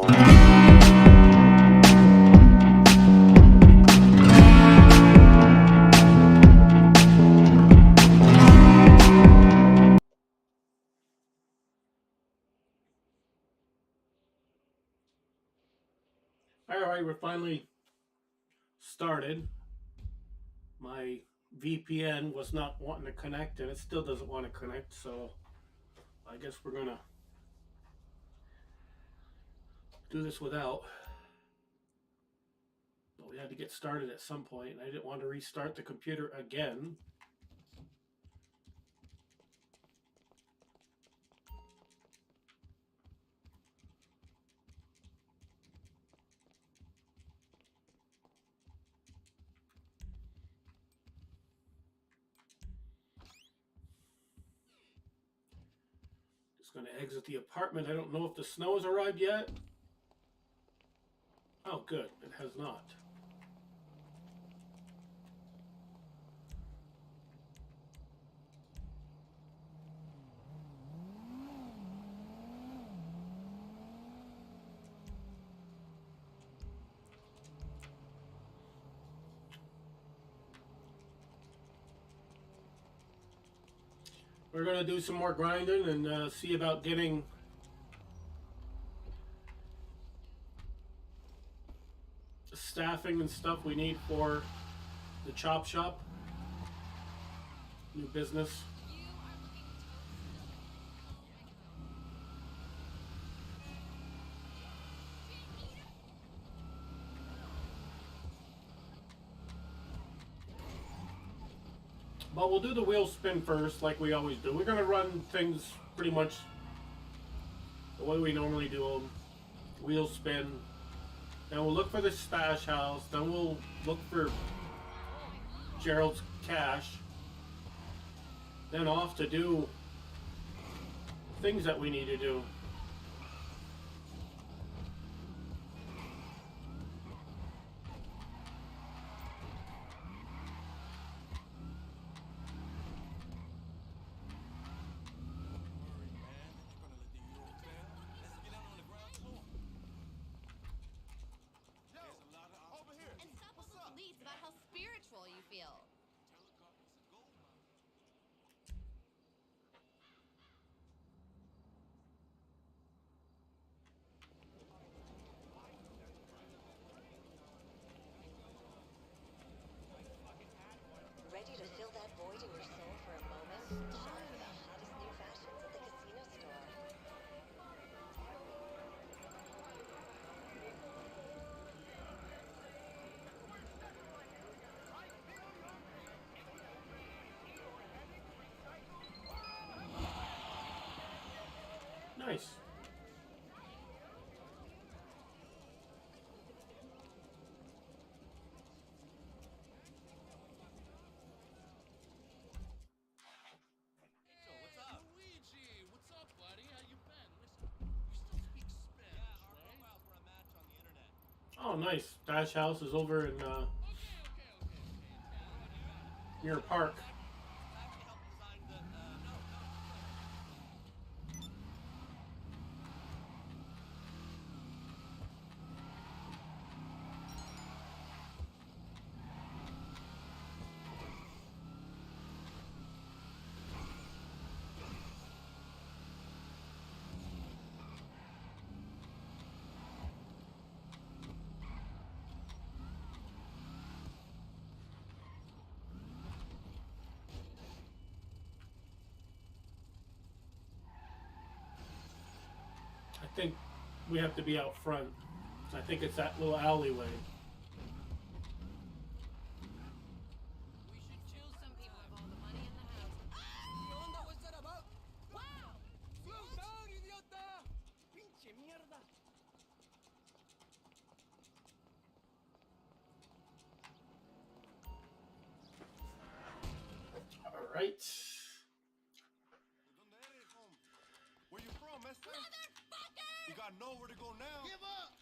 Alright, we're finally started. My VPN was not wanting to connect and it still doesn't want to connect, so I guess we're gonna do this without. But we had to get started at some point, and I didn't want to restart the computer again. Just gonna exit the apartment. I don't know if the snow has arrived yet. Oh, good. It has not. We're gonna do some more grinding and see about getting the staffing and stuff we need for the chop shop. New business. But we'll do the wheel spin first, like we always do. We're going to run things pretty much the way we normally do them. Wheel spin. Then we'll look for the stash house. Then we'll look for Gerald's cash. Then off to do things that we need to do. Ready to fill that void in your soul for a moment? Shop for the hottest new fashions at the casino store. Nice. Oh, nice. Dash House is over in near a park. I think we have to be out front. I think it's that little alleyway. All right. Where you from, mister? You got nowhere to go now. Give up!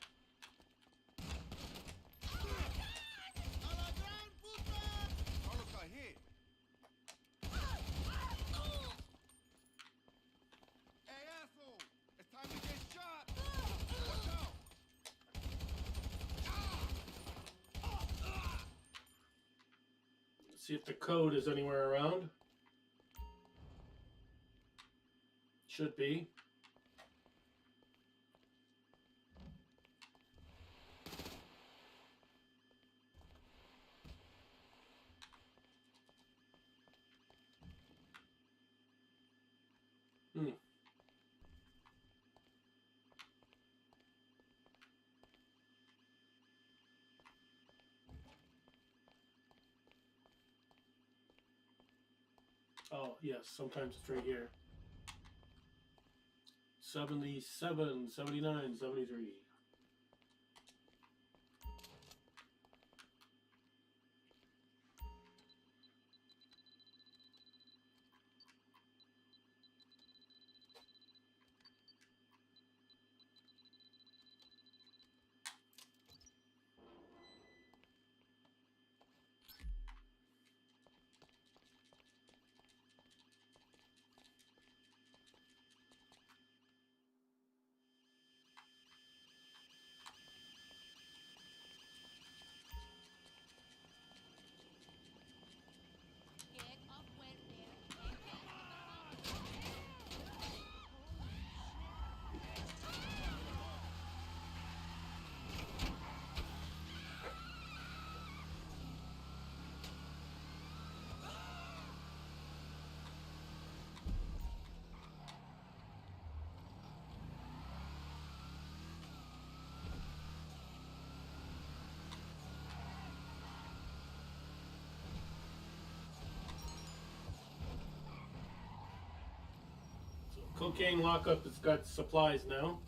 Carlos got hit. Hey, asshole! It's time to get shot! Watch out! See if the code is anywhere around. Should be. Hmm. Oh, yes, sometimes it's right here. 77, 79, 73. Cocaine lockup has got supplies now.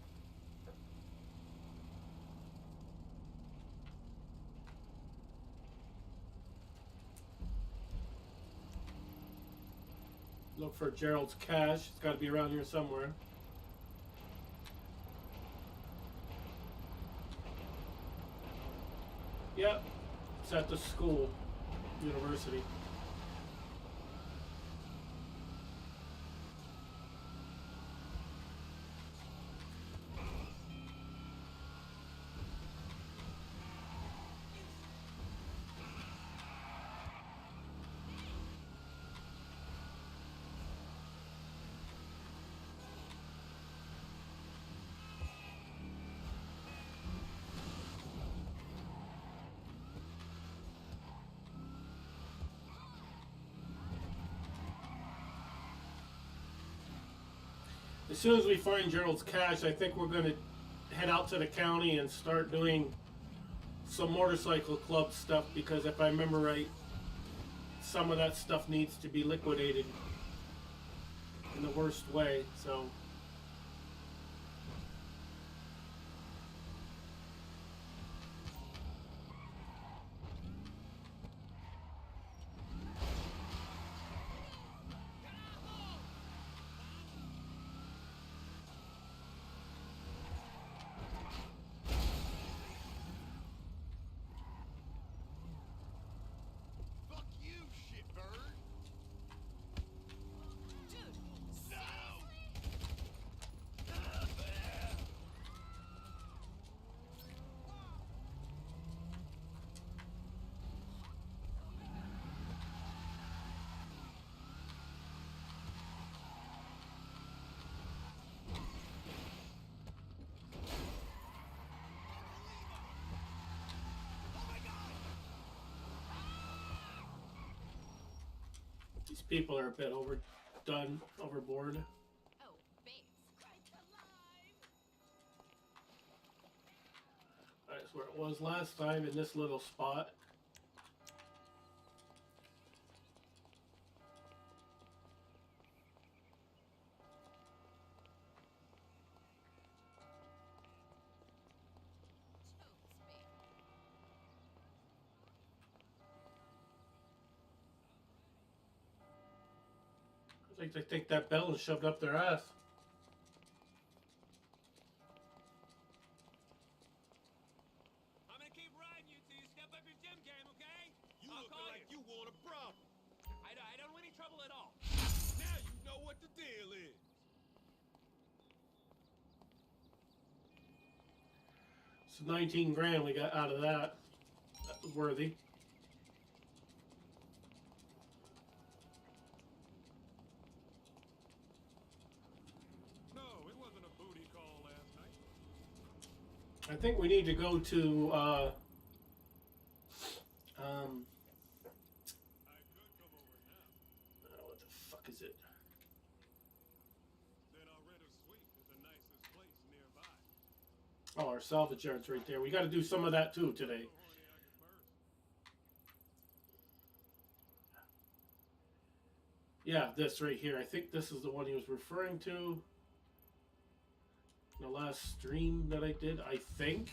Look for Gerald's cash. It's got to be around here somewhere. Yep, it's at the school, university. As soon as we find Gerald's cash, I think we're going to head out to the county and start doing some motorcycle club stuff, because if I remember right, some of that stuff needs to be liquidated in the worst way, so... Fuck you, shitbird. These people are a bit overdone, overboard. Oh, thanks. That's where it was last time, in this little spot. I think they think that bell is shoved up their ass. I'm gonna keep riding you till you step up your gym game, okay? You I'll looking call like you. you want a problem. I don't want any trouble at all. Now you know what the deal is. So 19 grand we got out of that. That was worthy. I think we need to go to I could come over now. what the fuck is it? Then I'll rent a suite at the nicest place nearby. Oh, our salvage yard's right there. We got to do some of that too today. So horny I could burst. Yeah, this right here. I think this is the one he was referring to. The last stream that I did, I think.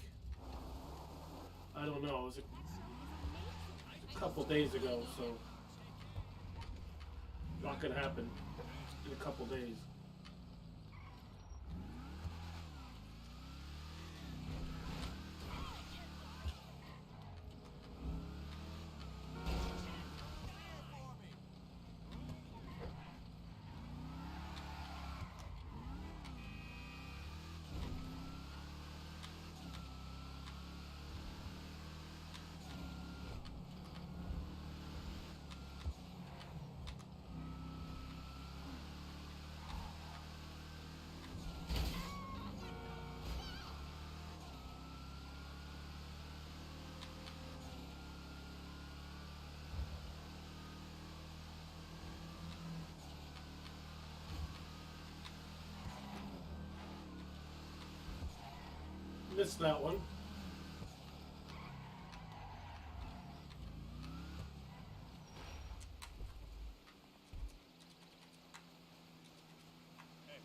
I don't know. It was a couple days ago, so not gonna happen in a couple days. Missed that one. Hey,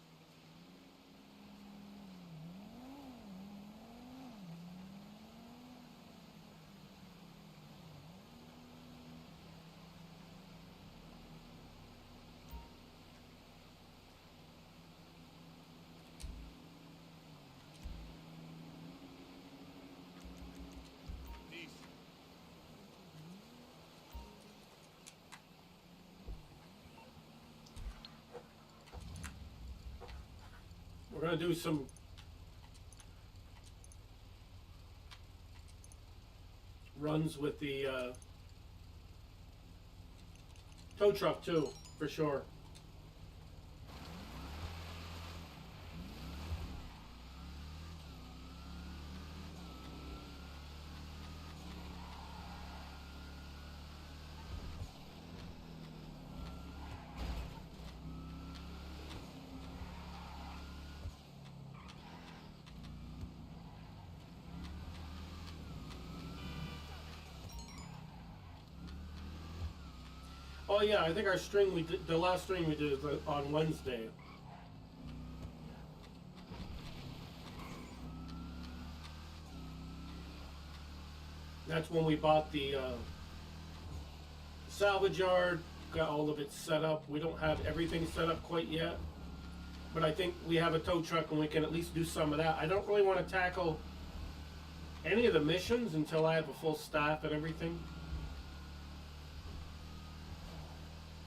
peace. We're gonna do some runs with the tow truck too, for sure. Oh yeah, I think our string we did, the last string we did is on Wednesday. That's when we bought the salvage yard, got all of it set up. We don't have everything set up quite yet, but I think we have a tow truck and we can at least do some of that. I don't really want to tackle any of the missions until I have a full staff and everything.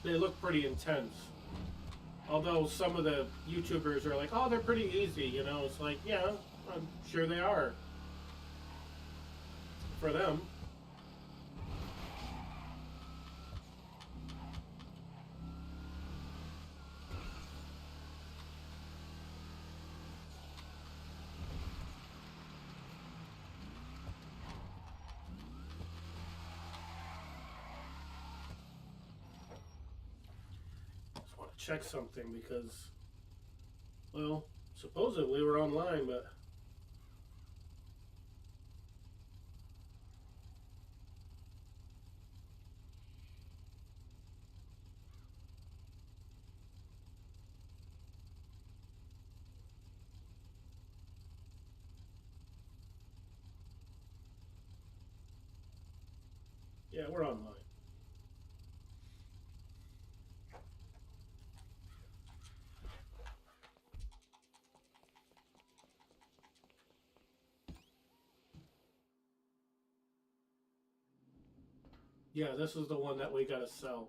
They look pretty intense. Although some of the YouTubers are like, oh, they're pretty easy, you know. It's like, yeah, I'm sure they are. For them. Just want to check something because, well, supposedly we're online, but yeah, we're online. Yeah, this is the one that we gotta sell.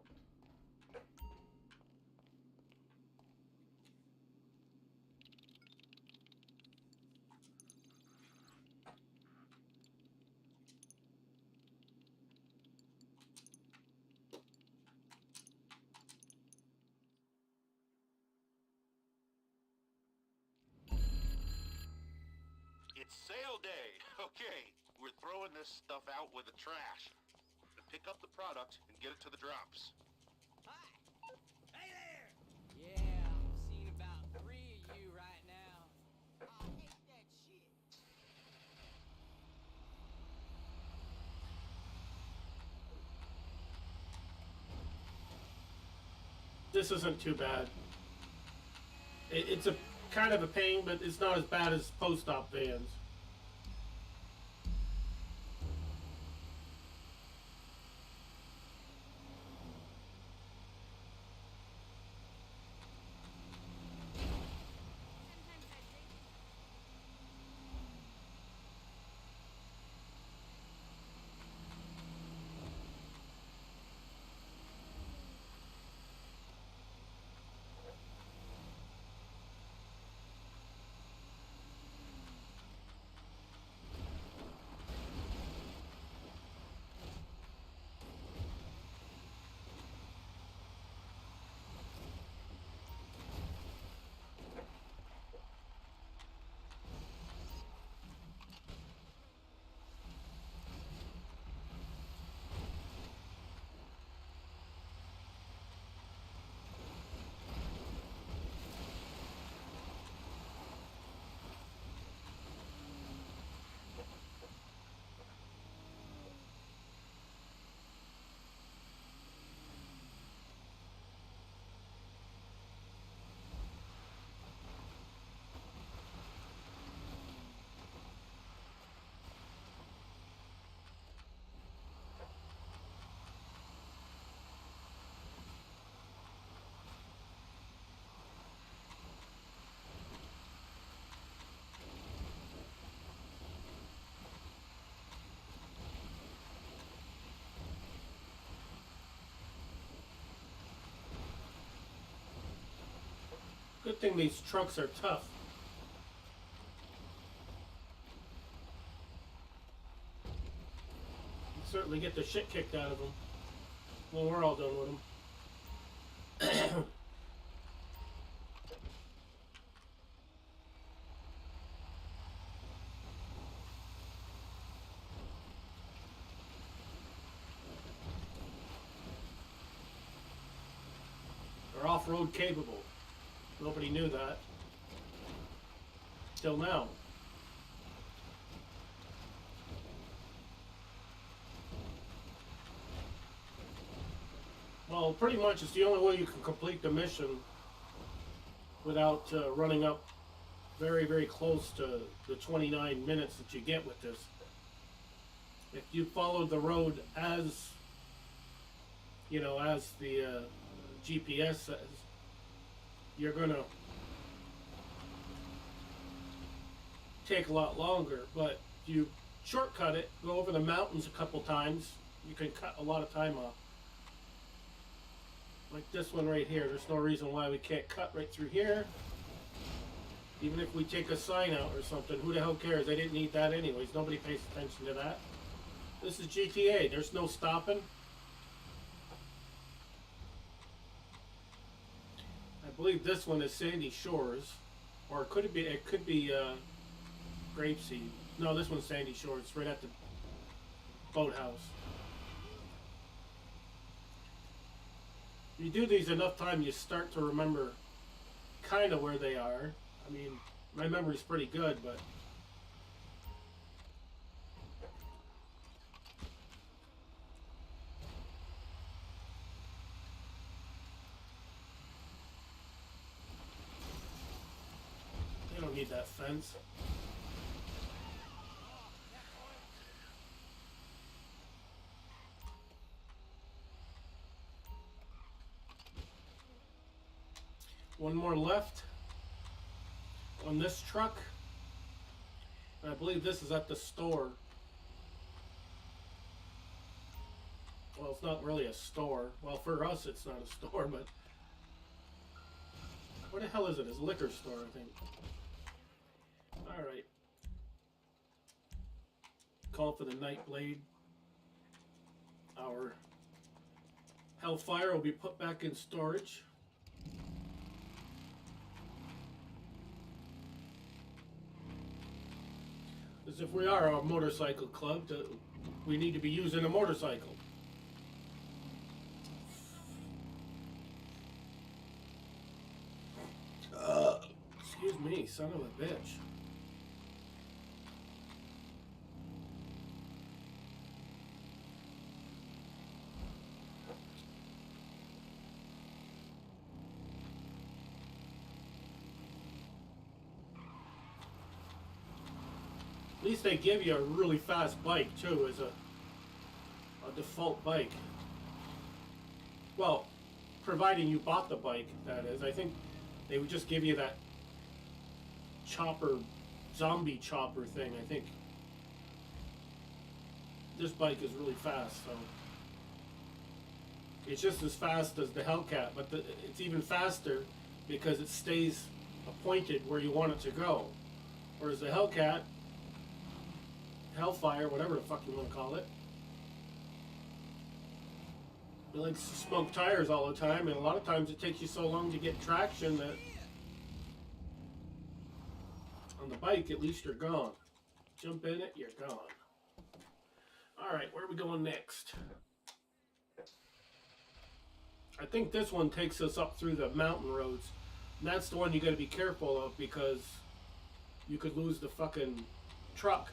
It's Sale day. Okay, we're throwing this stuff out with the trash. Pick up the product and get it to the drops. Hi. Hey there. Yeah, I'm seeing about 3 of you right now. I hate that shit. This isn't too bad. It's a kind of a pain, but it's not as bad as post-op vans. Sometimes I drink. Good thing these trucks are tough. You certainly get the shit kicked out of them when we're all done with them. They're off-road capable. Nobody knew that. Till now. Well, pretty much it's the only way you can complete the mission without running up very, very close to the 29 minutes that you get with this. If you follow the road as, you know, as the GPS says, you're gonna take a lot longer. But if you shortcut it, go over the mountains a couple times, you can cut a lot of time off. Like this one right here, there's no reason why we can't cut right through here. Even if we take a sign out or something, who the hell cares? They didn't need that anyways. Nobody pays attention to that. This is GTA. There's no stopping. I believe this one is Sandy Shores, or could it be? It could be Grapeseed. No, this one's Sandy Shores. It's right at the boathouse. You do these enough time, you start to remember kind of where they are. I mean, my memory's pretty good, but you don't need that fence. One more left on this truck. And I believe this is at the store. Well, it's not really a store. Well, for us, it's not a store, but what the hell is it? It's a liquor store, I think. Alright. Call for the Nightblade. Our Hellfire will be put back in storage. Because if we are a motorcycle club, we need to be using a motorcycle. Excuse me, son of a bitch. At least they give you a really fast bike too as a default bike. Well, providing you bought the bike, that is. I think they would just give you that chopper, zombie chopper thing. I think this bike is really fast, so it's just as fast as the Hellcat, but it's even faster because it stays appointed where you want it to go. Whereas the Hellcat, Hellfire, whatever the fuck you want to call it, it likes to smoke tires all the time, and a lot of times it takes you so long to get traction that on the bike, at least you're gone. Jump in it, you're gone. Alright, where are we going next? I think this one takes us up through the mountain roads. And that's the one you gotta be careful of because you could lose the fucking truck.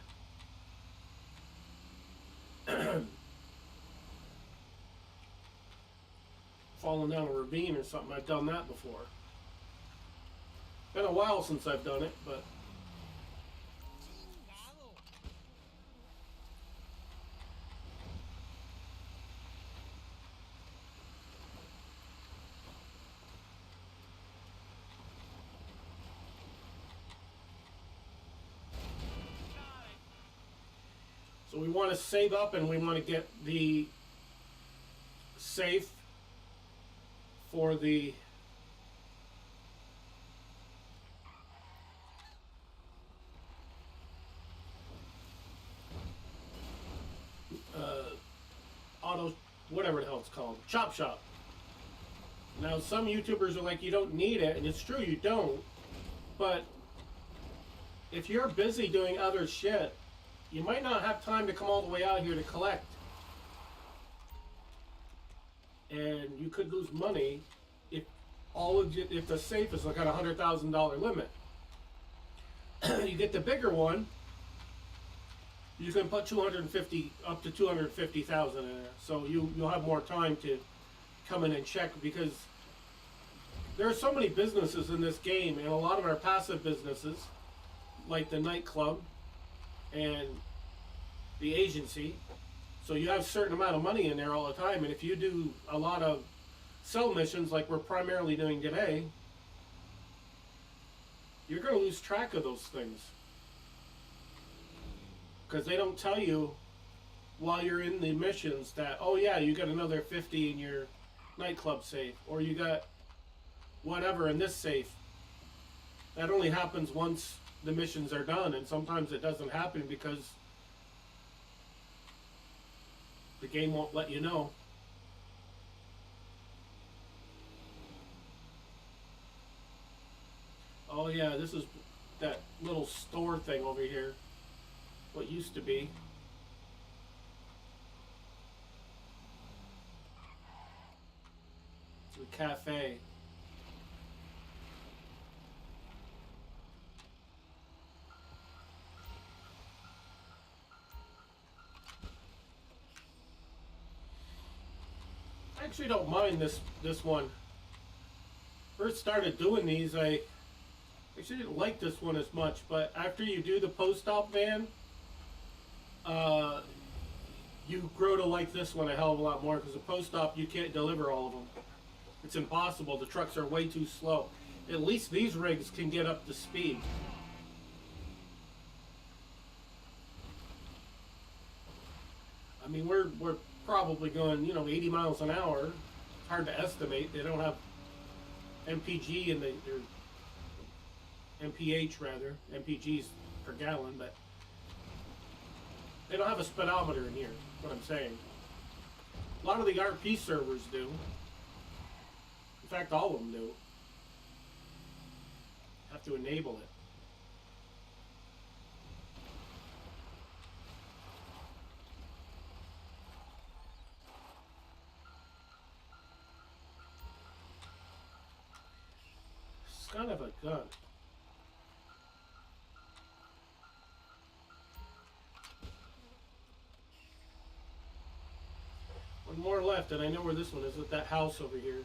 Falling down a ravine or something. I've done that before. Been a while since I've done it, but so we want to save up and we want to get the safe for the auto, whatever the hell it's called, chop shop. Now some YouTubers are like, you don't need it, and it's true, you don't, but if you're busy doing other shit, you might not have time to come all the way out here to collect. And you could lose money if if the safe is like at $100,000 limit. You get the bigger one, you can put 250 up to 250,000 in there. So you'll have more time to come in and check, because there are so many businesses in this game, and a lot of them are passive businesses, like the nightclub and the agency. So you have a certain amount of money in there all the time, and if you do a lot of sell missions like we're primarily doing today, you're going to lose track of those things. Because they don't tell you while you're in the missions that, oh yeah, you got another 50 in your nightclub safe, or you got whatever in this safe. That only happens once the missions are done, and sometimes it doesn't happen because the game won't let you know. Oh yeah, this is that little store thing over here. What used to be. The cafe. I actually don't mind this one. First started doing these, I actually didn't like this one as much, but after you do the post-op van, you grow to like this one a hell of a lot more, because the post-op, you can't deliver all of them. It's impossible. The trucks are way too slow. At least these rigs can get up to speed. I mean, we're probably going, 80 miles an hour. It's hard to estimate. They don't have MPG in their MPH rather, MPGs per gallon, but they don't have a speedometer in here, what I'm saying. A lot of the RP servers do. In fact, all of them do. Have to enable it. Son of a gun. One more left, and I know where this one is, at that house over here.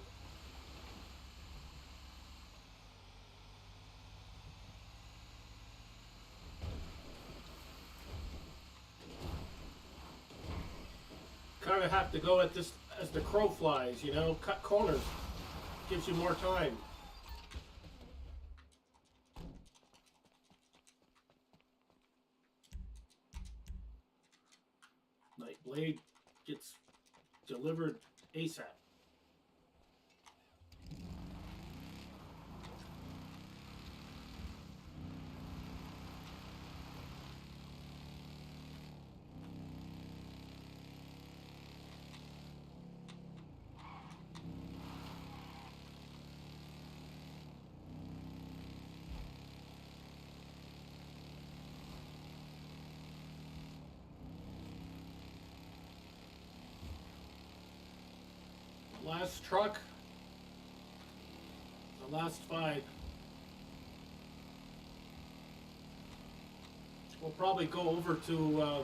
Kind of have to go at this as the crow flies, you know, cut corners. Gives you more time. Nightblade gets delivered ASAP. Last truck. The last 5. We'll probably go over to,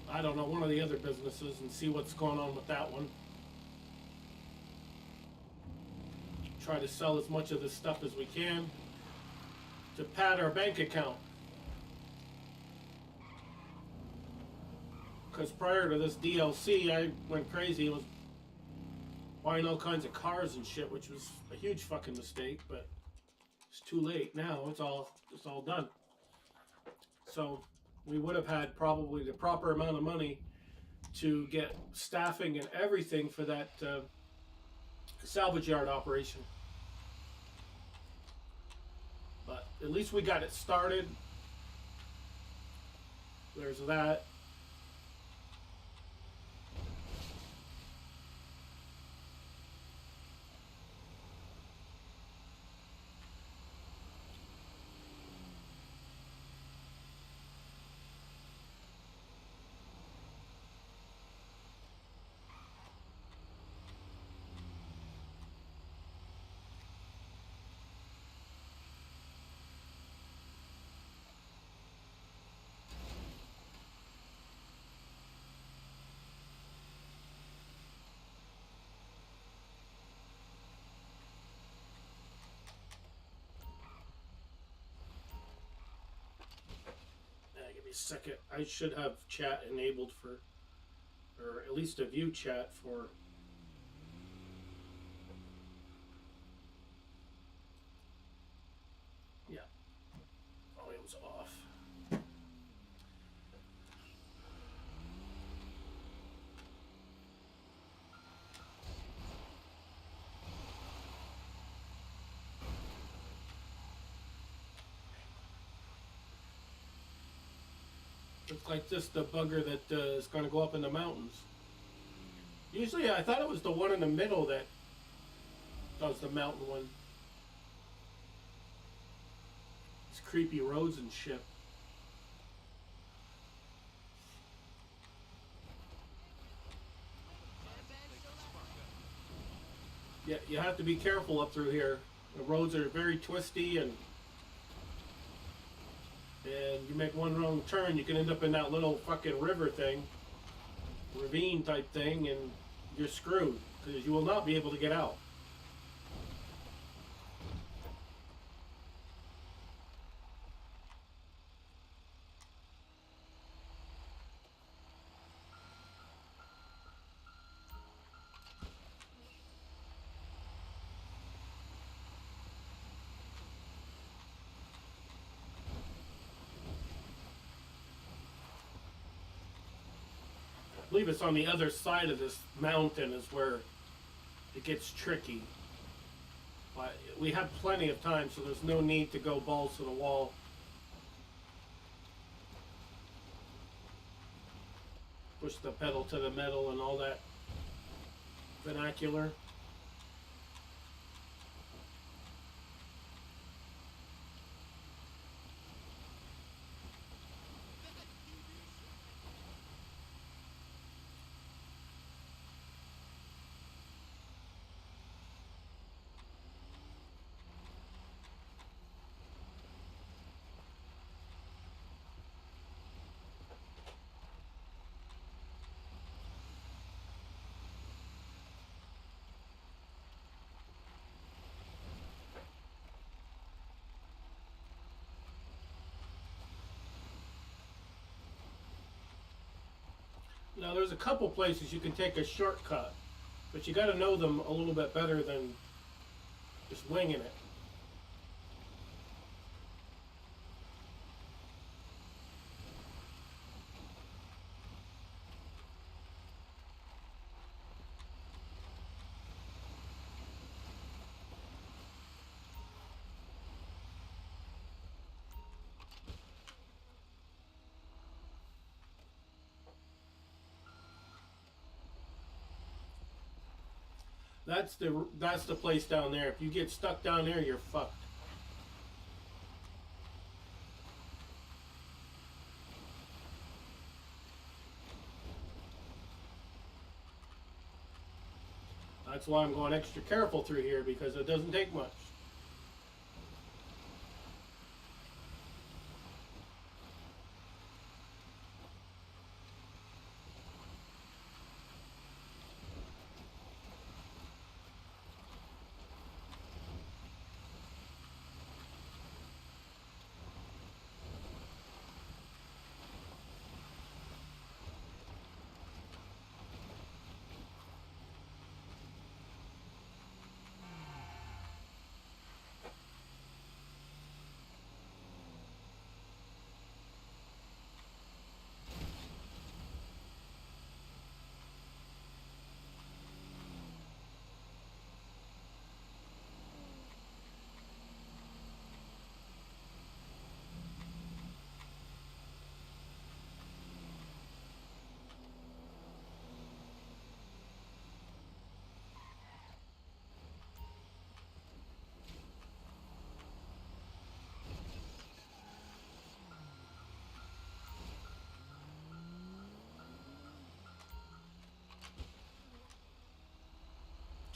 I don't know, one of the other businesses and see what's going on with that one. Try to sell as much of this stuff as we can to pad our bank account. Because prior to this DLC, I went crazy. I was buying all kinds of cars and shit, which was a huge fucking mistake. But it's too late now. It's all done. So we would have had probably the proper amount of money to get staffing and everything for that salvage yard operation. But at least we got it started. There's that. Give me a second. I should have chat enabled for, or at least a view chat for. Yeah. Oh, it was off. Looks like this the bugger that is going to go up in the mountains. Usually I thought it was the one in the middle that does the mountain one. It's creepy roads and shit. Yeah, you have to be careful up through here. The roads are very twisty, and you make one wrong turn, you can end up in that little fucking river thing, ravine type thing, and you're screwed because you will not be able to get out. I believe it's on the other side of this mountain is where it gets tricky. But we have plenty of time, so there's no need to go balls to the wall. Push the pedal to the metal and all that vernacular. Now, there's a couple places you can take a shortcut, but you got to know them a little bit better than just winging it. That's the place down there. If you get stuck down there, you're fucked. That's why I'm going extra careful through here, because it doesn't take much.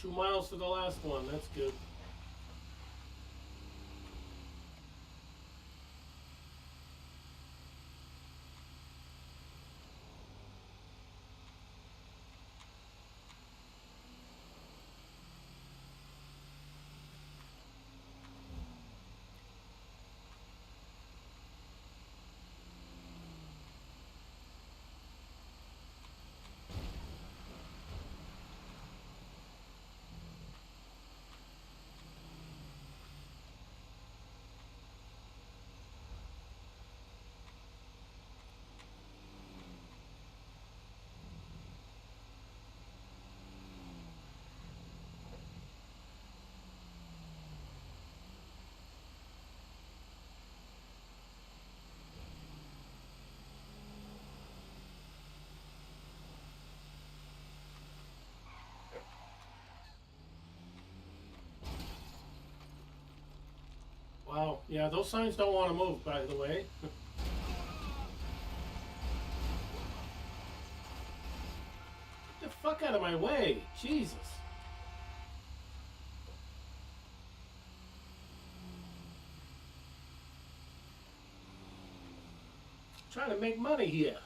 Two miles to the last one. That's good. Wow. Yeah, those signs don't want to move, by the way. Get the fuck out of my way. Jesus. Trying to make money here.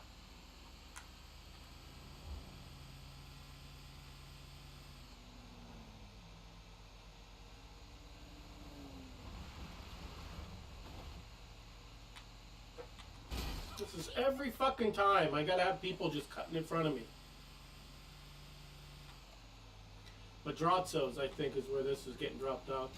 This is every fucking time. I gotta have people just cutting in front of me. Madrazzos, I think, is where this is getting dropped off.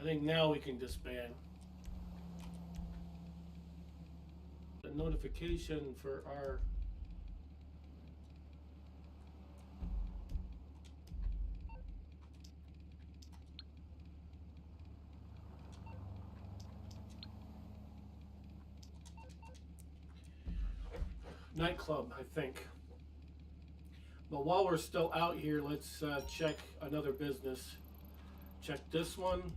I think now we can disband. The notification for our nightclub, I think. But while we're still out here, let's check another business. Check this one.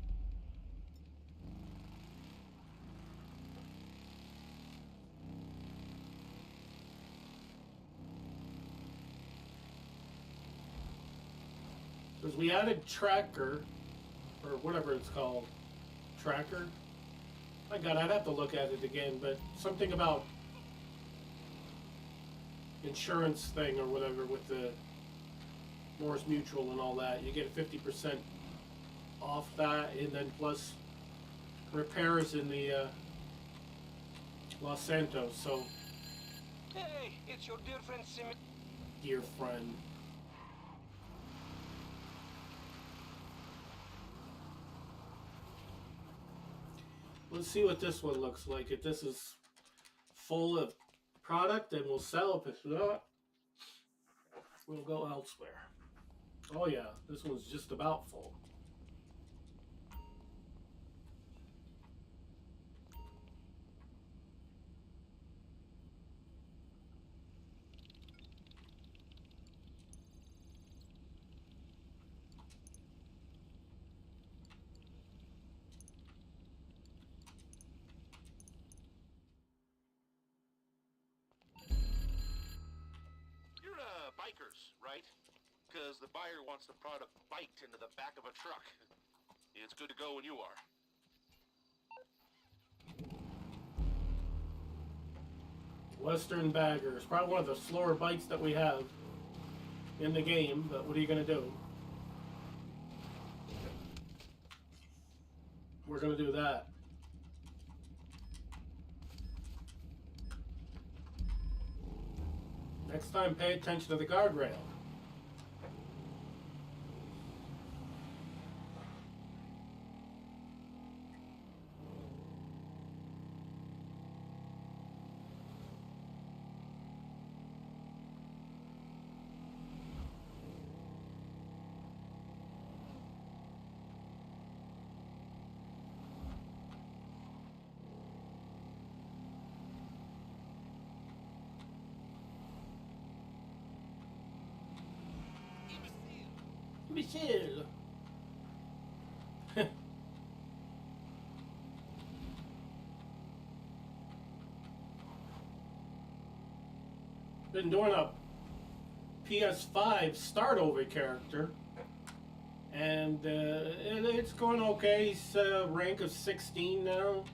Because we added tracker, or whatever it's called, tracker. My God, I'd have to look at it again, but something about insurance thing or whatever with the Morris Mutual and all that. You get 50% off that, and then plus repairs in the Los Santos. So, Hey, it's your dear friend Sim. dear friend. Let's see what this one looks like. If this is full of product, then we'll sell. If it's not, we'll go elsewhere. Oh yeah, this one's just about full. You're bikers, right? Because the buyer wants the product biked into the back of a truck. It's good to go when you are. Western Bagger. It's probably one of the slower bikes that we have in the game, but what are you going to do? We're going to do that. Next time, pay attention to the guardrail. Michelle. Been doing a PS5 start over character, and it's going okay. He's rank of 16 now.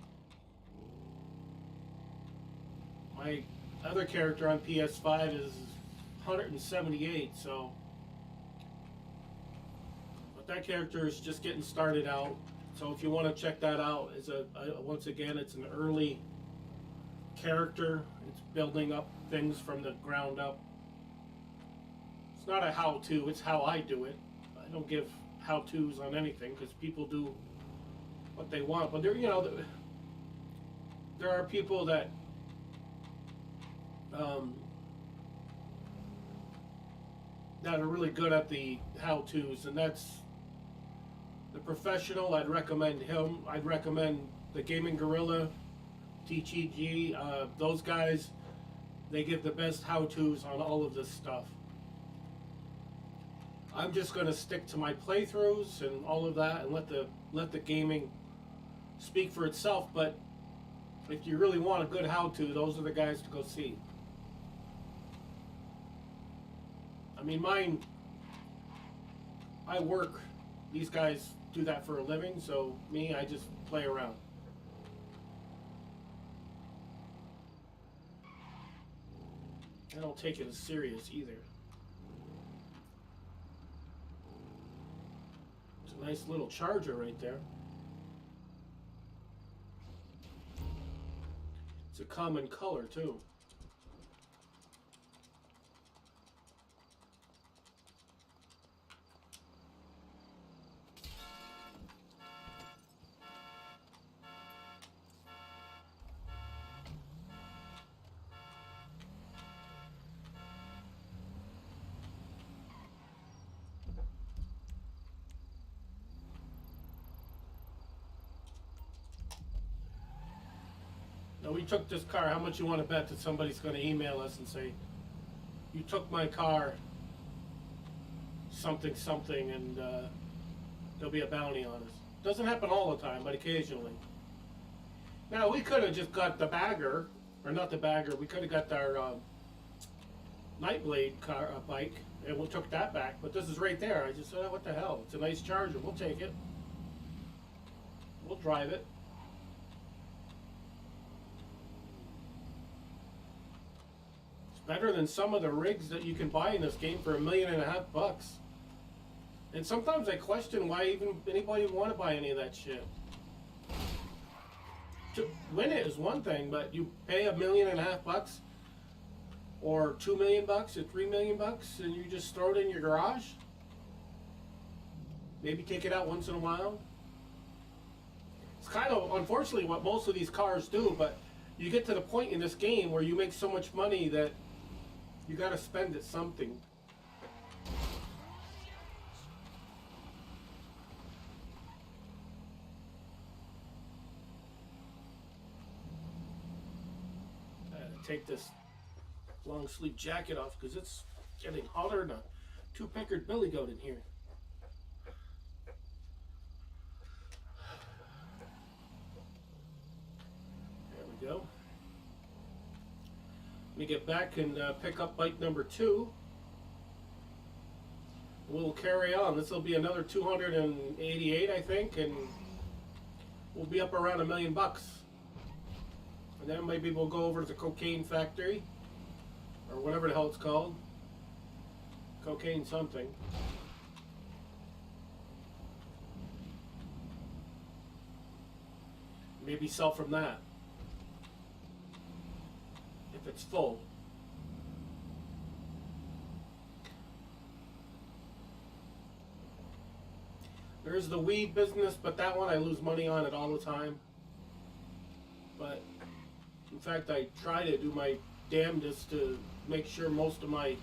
My other character on PS5 is 178, so. That character is just getting started out, so if you want to check that out, it's once again, it's an early character. It's building up things from the ground up. It's not a how-to, it's how I do it. I don't give how-tos on anything because people do what they want, but there, you know, there are people that that are really good at the how-tos, and that's the professional. I'd recommend him. I'd recommend the Gaming Gorilla, TGG. Those guys, they give the best how-tos on all of this stuff. I'm just going to stick to my playthroughs and all of that, and let the gaming speak for itself. But if you really want a good how-to, those are the guys to go see. I mean, mine, I work. These guys do that for a living, so me, I just play around. I don't take it as serious either. It's a nice little charger right there. It's a common color too. we took this car. How much you want to bet that somebody's going to email us and say, you took my car, something, something, and there'll be a bounty on us. Doesn't happen all the time, but occasionally. Now, we could have just got the bagger, or not the bagger, we could have got our Nightblade car, bike, and we took that back, but this is right there. I just said, oh, what the hell? It's a nice Charger. We'll take it. We'll drive it. It's better than some of the rigs that you can buy in this game for $1.5 million. And sometimes I question why even anybody would want to buy any of that shit. To win it is one thing, but you pay $1.5 million or $2 million or $3 million, and you just throw it in your garage. Maybe take it out once in a while. It's kind of unfortunately what most of these cars do, but you get to the point in this game where you make so much money that you got to spend it something. Take this long sleeve jacket off because it's getting hotter than a two-peckered billy goat in here. There we go. Let me get back and pick up bike number 2. We'll carry on. This will be another 288, I think, and we'll be up around $1 million. And then maybe we'll go over to the cocaine factory, or whatever the hell it's called. Cocaine something. Maybe sell from that. If it's full. There's the weed business, but that one I lose money on it all the time. But in fact, I try to do my damnedest to make sure most of my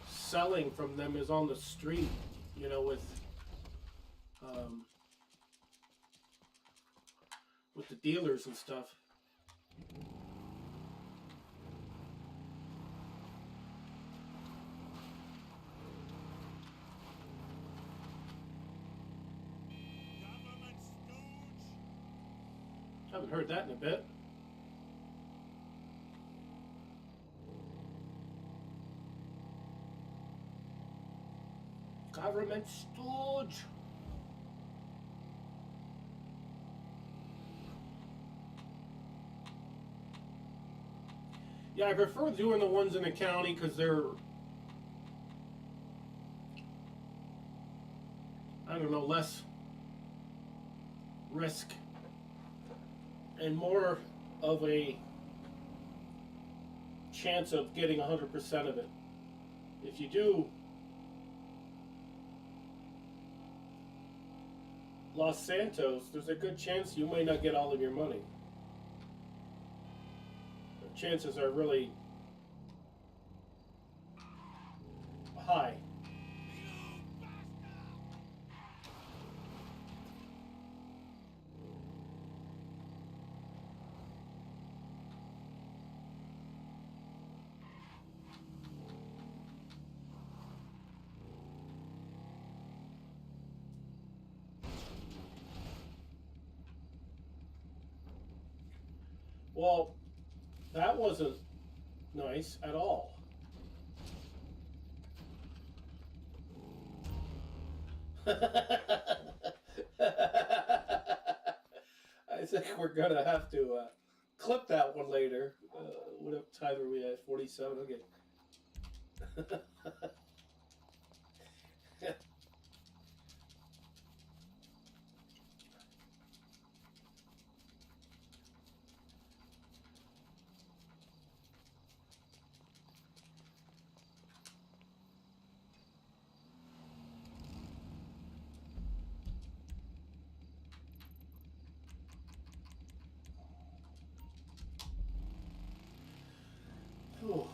selling from them is on the street, you know, with the dealers and stuff. Government stooge. Haven't heard that in a bit. Government stooge. Yeah, I prefer doing the ones in the county because they're, I don't know, less risk and more of a chance of getting 100% of it. If you do Los Santos, there's a good chance you may not get all of your money. The chances are really high. Well, that wasn't nice at all. I think we're gonna have to clip that one later. What time are we at? 47? Okay. Whew.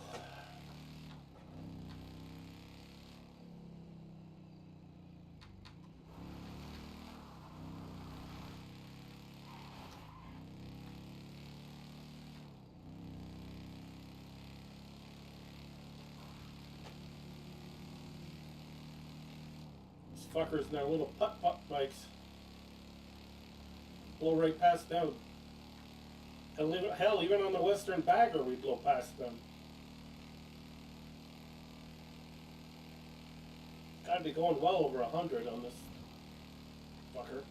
fuckers in their little putt-putt bikes. Blow right past them. Hell, even on the Western Bagger, we blow past them. Gotta be going well over 100 on this fucker.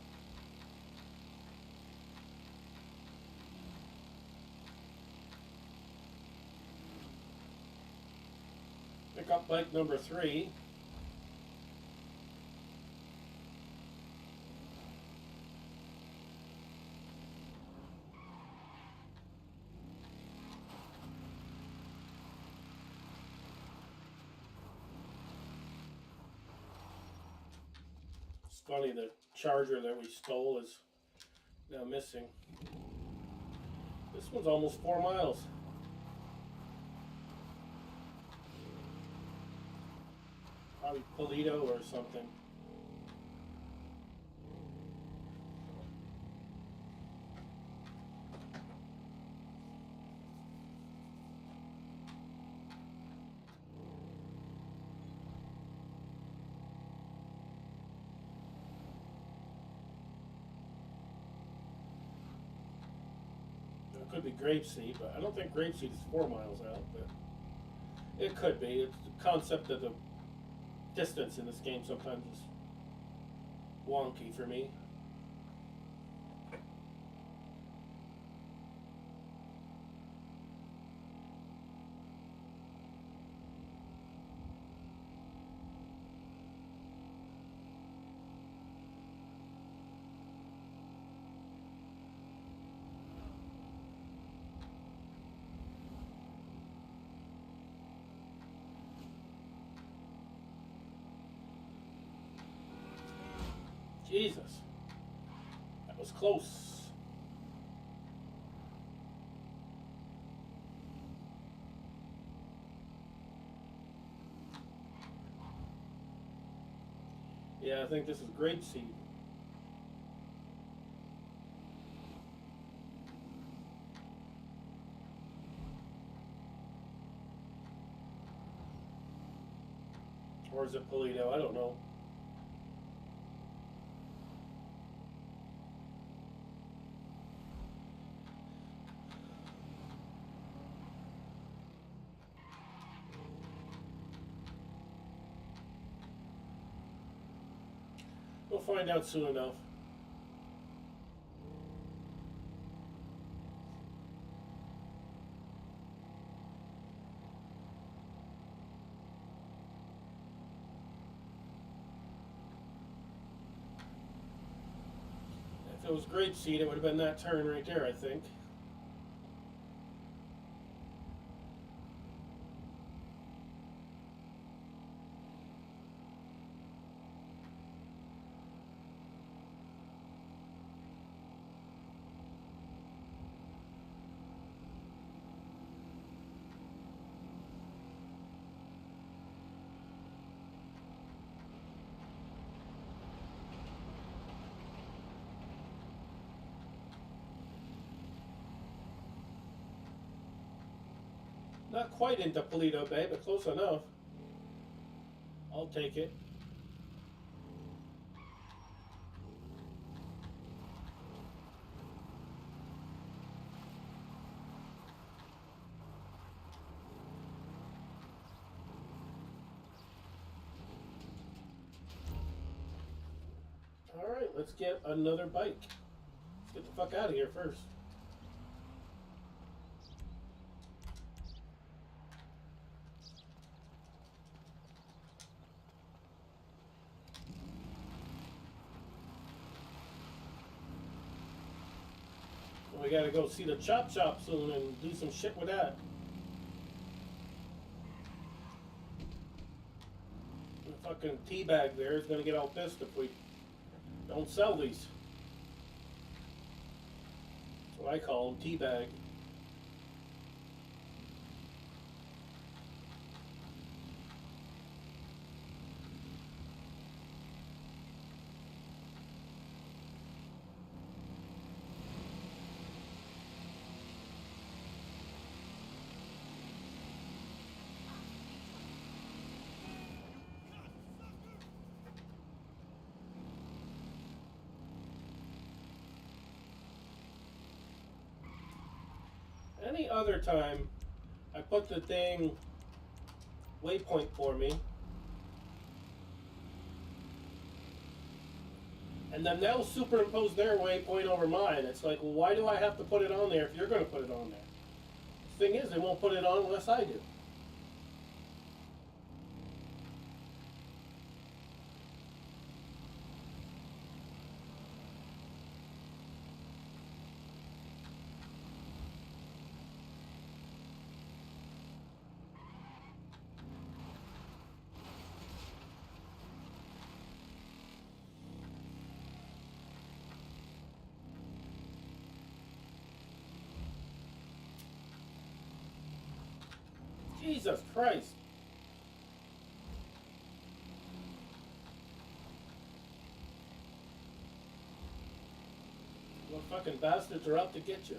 Pick up bike number 3. It's funny, the Charger that we stole is now missing. This one's almost 4 miles. Probably Polito or something. It could be Grapeseed, but I don't think Grapeseed is 4 miles out, but it could be. It's the concept of the distance in this game sometimes is wonky for me. Jesus, that was close. Yeah, I think this is Grapeseed. Or is it Polito? I don't know. We'll find out soon enough. If it was Grapeseed, it would have been that turn right there, I think. Not quite into Polito Bay, but close enough. I'll take it. Alright, let's get another bike. Let's get the fuck out of here first. We gotta go see the Chop Shop soon and do some shit with that. The fucking teabag there is gonna get all pissed if we don't sell these. That's what I call them, teabag. any other time I put the thing waypoint for me, and then they'll superimpose their waypoint over mine. It's like, well, why do I have to put it on there if you're going to put it on there? The thing is, they won't put it on unless I do. Jesus Christ. Well, fucking bastards are out to get you.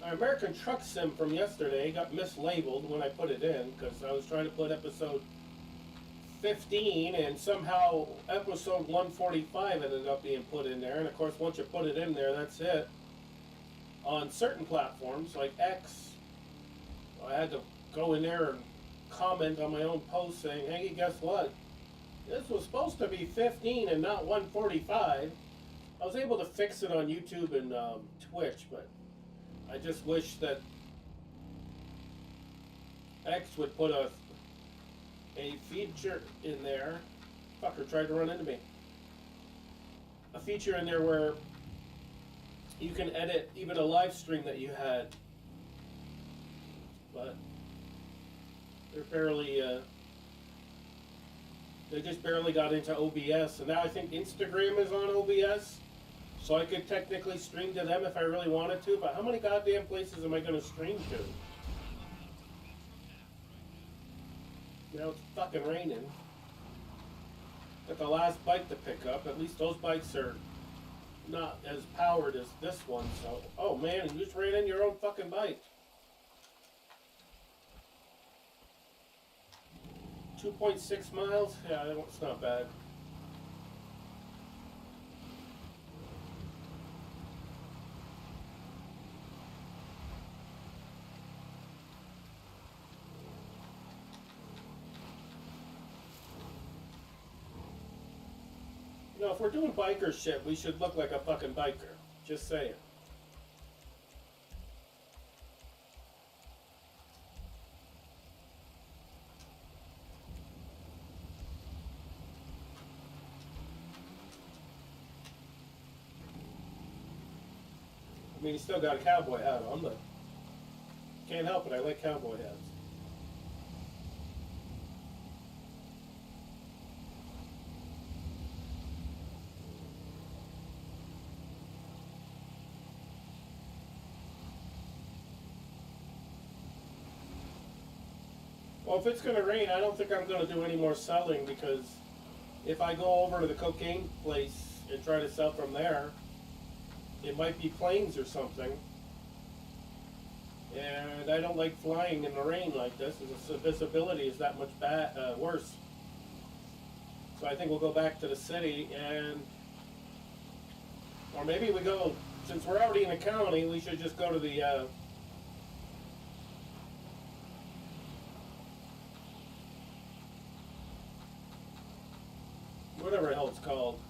Our American Truck Sim from yesterday got mislabeled when I put it in because I was trying to put episode 15 and somehow episode 145 ended up being put in there. And of course, once you put it in there, that's it. On certain platforms like X, I had to go in there and comment on my own post saying, hey, guess what? This was supposed to be 15 and not 145. I was able to fix it on YouTube and Twitch, but I just wish that X would put a feature in there. Fucker tried to run into me. A feature in there where you can edit even a live stream that you had. But they're barely, they just barely got into OBS. And now I think Instagram is on OBS. So I could technically stream to them if I really wanted to. But how many goddamn places am I going to stream to? Now it's fucking raining. Got the last bike to pick up. At least those bikes are not as powered as this one, so... Oh man, you just ran in your own fucking bike. 2.6 miles? Yeah, it's not bad. You know, if we're doing biker shit, we should look like a fucking biker. Just saying. I mean, you still got a cowboy hat on, but can't help it. I like cowboy hats. Well, if it's going to rain, I don't think I'm going to do any more selling because if I go over to the cocaine place and try to sell from there, it might be planes or something. And I don't like flying in the rain like this. The visibility is that much worse. So I think we'll go back to the city and... Or maybe we go... Since we're already in the county, we should just go to the... whatever the hell it's called.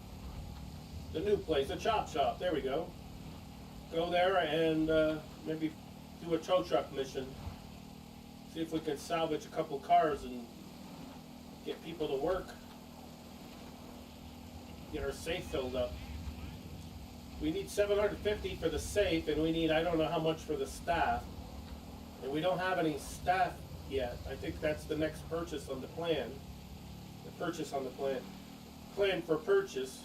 The new place, the chop shop. There we go. Go there and maybe do a tow truck mission. See if we can salvage a couple cars and get people to work. Get our safe filled up. We need $750 for the safe, and we need I don't know how much for the staff. And we don't have any staff yet. I think that's the next purchase on the plan. The purchase on the plan. Plan for purchase.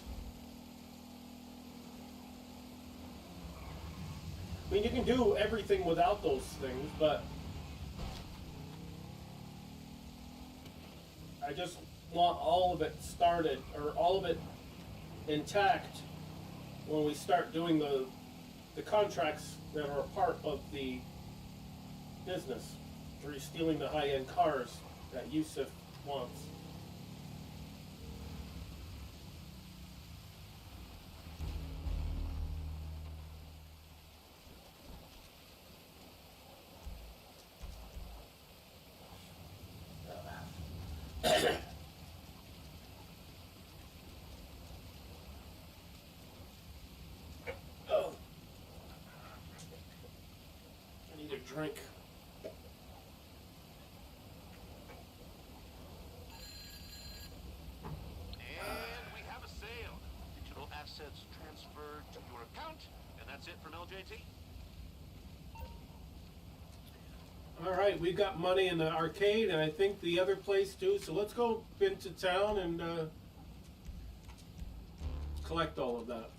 I mean, you can do everything without those things, but I just want all of it started, or all of it intact when we start doing the contracts that are a part of the business, where you're stealing the high-end cars that Yusuf wants. Oh. I need a drink. And we have a sale. Digital assets transferred to your account, and that's it from LJT. All right, we've got money in the arcade, and I think the other place too. So let's go into town and collect all of that.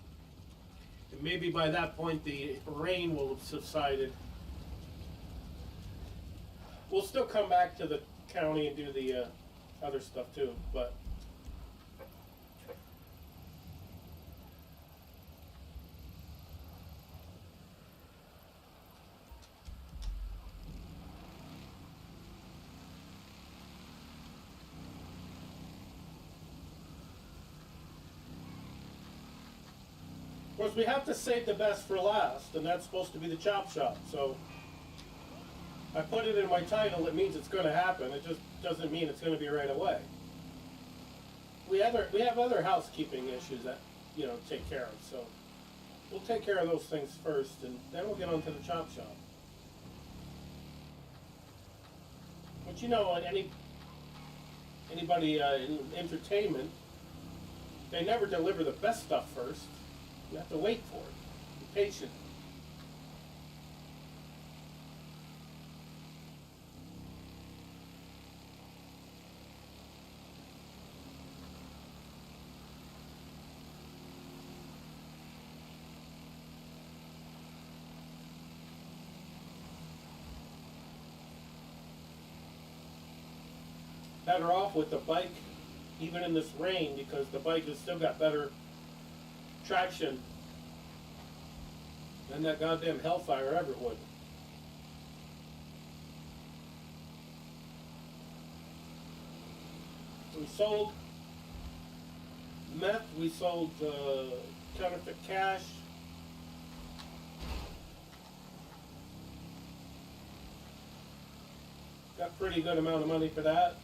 And maybe by that point the rain will have subsided. We'll still come back to the county and do the other stuff too, but. Of course, we have to save the best for last, and that's supposed to be the chop shop. So I put it in my title. It means it's going to happen. It just doesn't mean it's going to be right away. We have other housekeeping issues that take care of. So we'll take care of those things first, and then we'll get on to the chop shop. But anybody in entertainment, they never deliver the best stuff first. You have to wait for it. Be patient. Better off with the bike, even in this rain, because the bike has still got better traction than that goddamn Hellfire ever would. We sold meth, we sold counterfeit cash. Got a pretty good amount of money for that.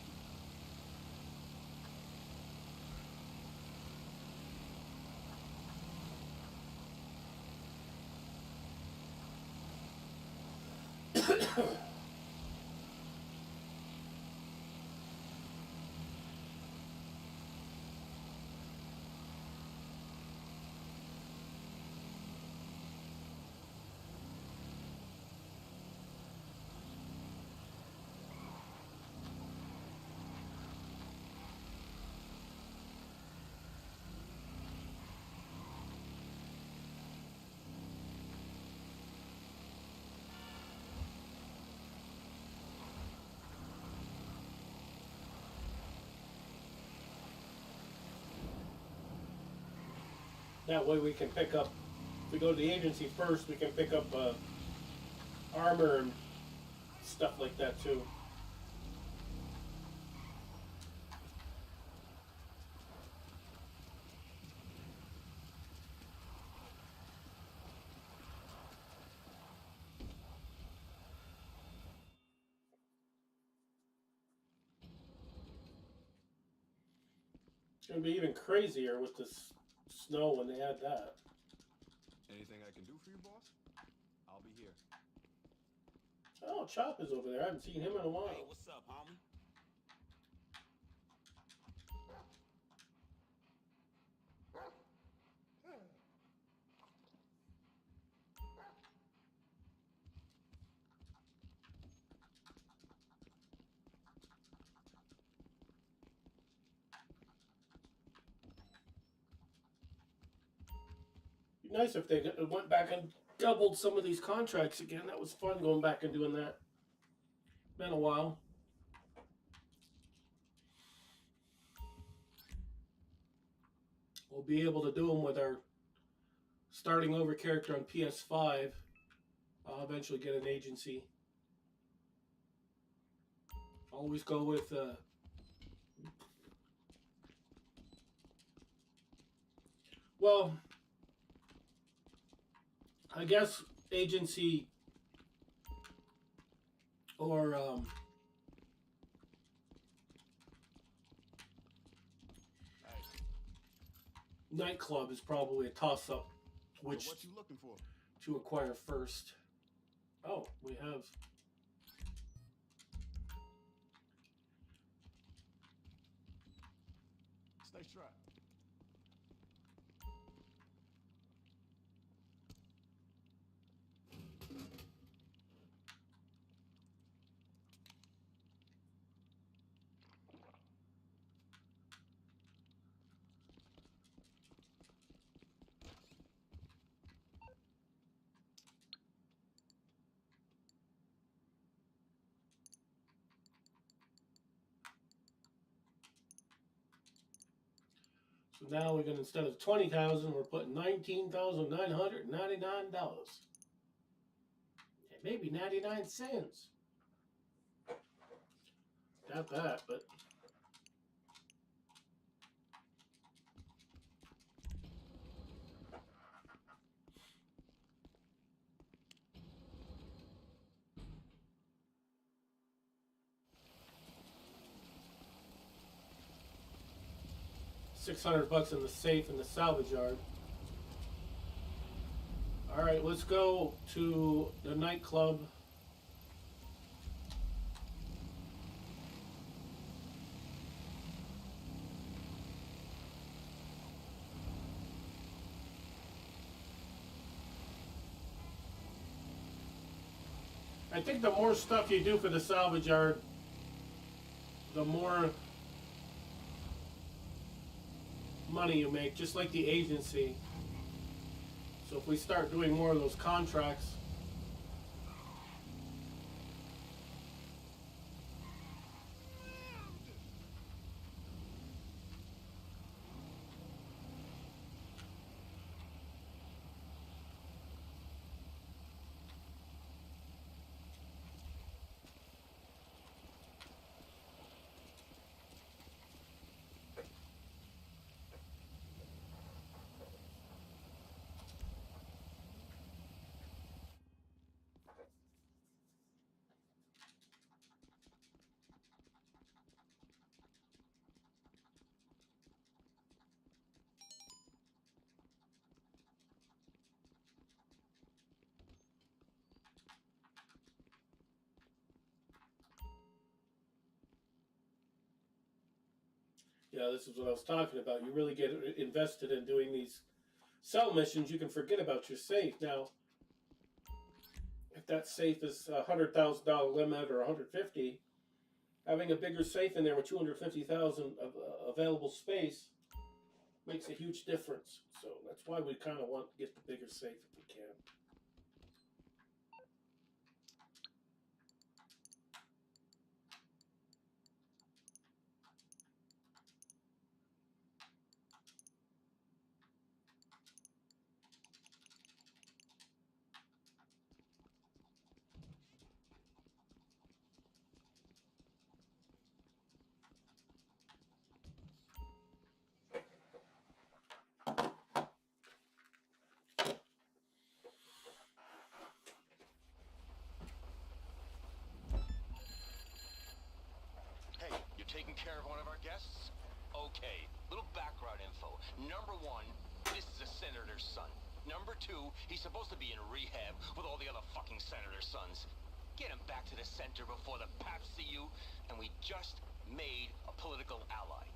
That way we can pick up, if we go to the agency first, we can pick up armor and stuff like that too. It's going to be even crazier with this snow when they add that. Anything I can do for you, boss? I'll be here. Oh, Chop is over there. I haven't seen him in a while. Hey, what's up, homie? Be nice if they went back and doubled some of these contracts again. That was fun going back and doing that. Been a while. We'll be able to do them with our starting over character on PS5. I'll eventually get an agency. Always go with well, I guess agency or nightclub is probably a toss-up, So which what you looking for? to acquire first. Oh, we have. Stay strapped. So now we're gonna, instead of 20,000, we're putting $19,999. And maybe 99 cents. Doubt that, but $600 in the safe in the salvage yard. All right, let's go to the nightclub. I think the more stuff you do for the salvage yard, the more money you make, just like the agency. So if we start doing more of those contracts, yeah, this is what I was talking about. You really get invested in doing these cell missions, you can forget about your safe. Now, if that safe is a $100,000 limit or 150, having a bigger safe in there with 250,000 of available space makes a huge difference. So that's why we kind of want to get the bigger safe if we can. Hey, you taking care of one of our guests? Okay, little background info. Number one, this is a senator's son. Number two, he's supposed to be in rehab with all the other fucking senator's sons. Get him back to the center before the paps see you, and we just made a political ally.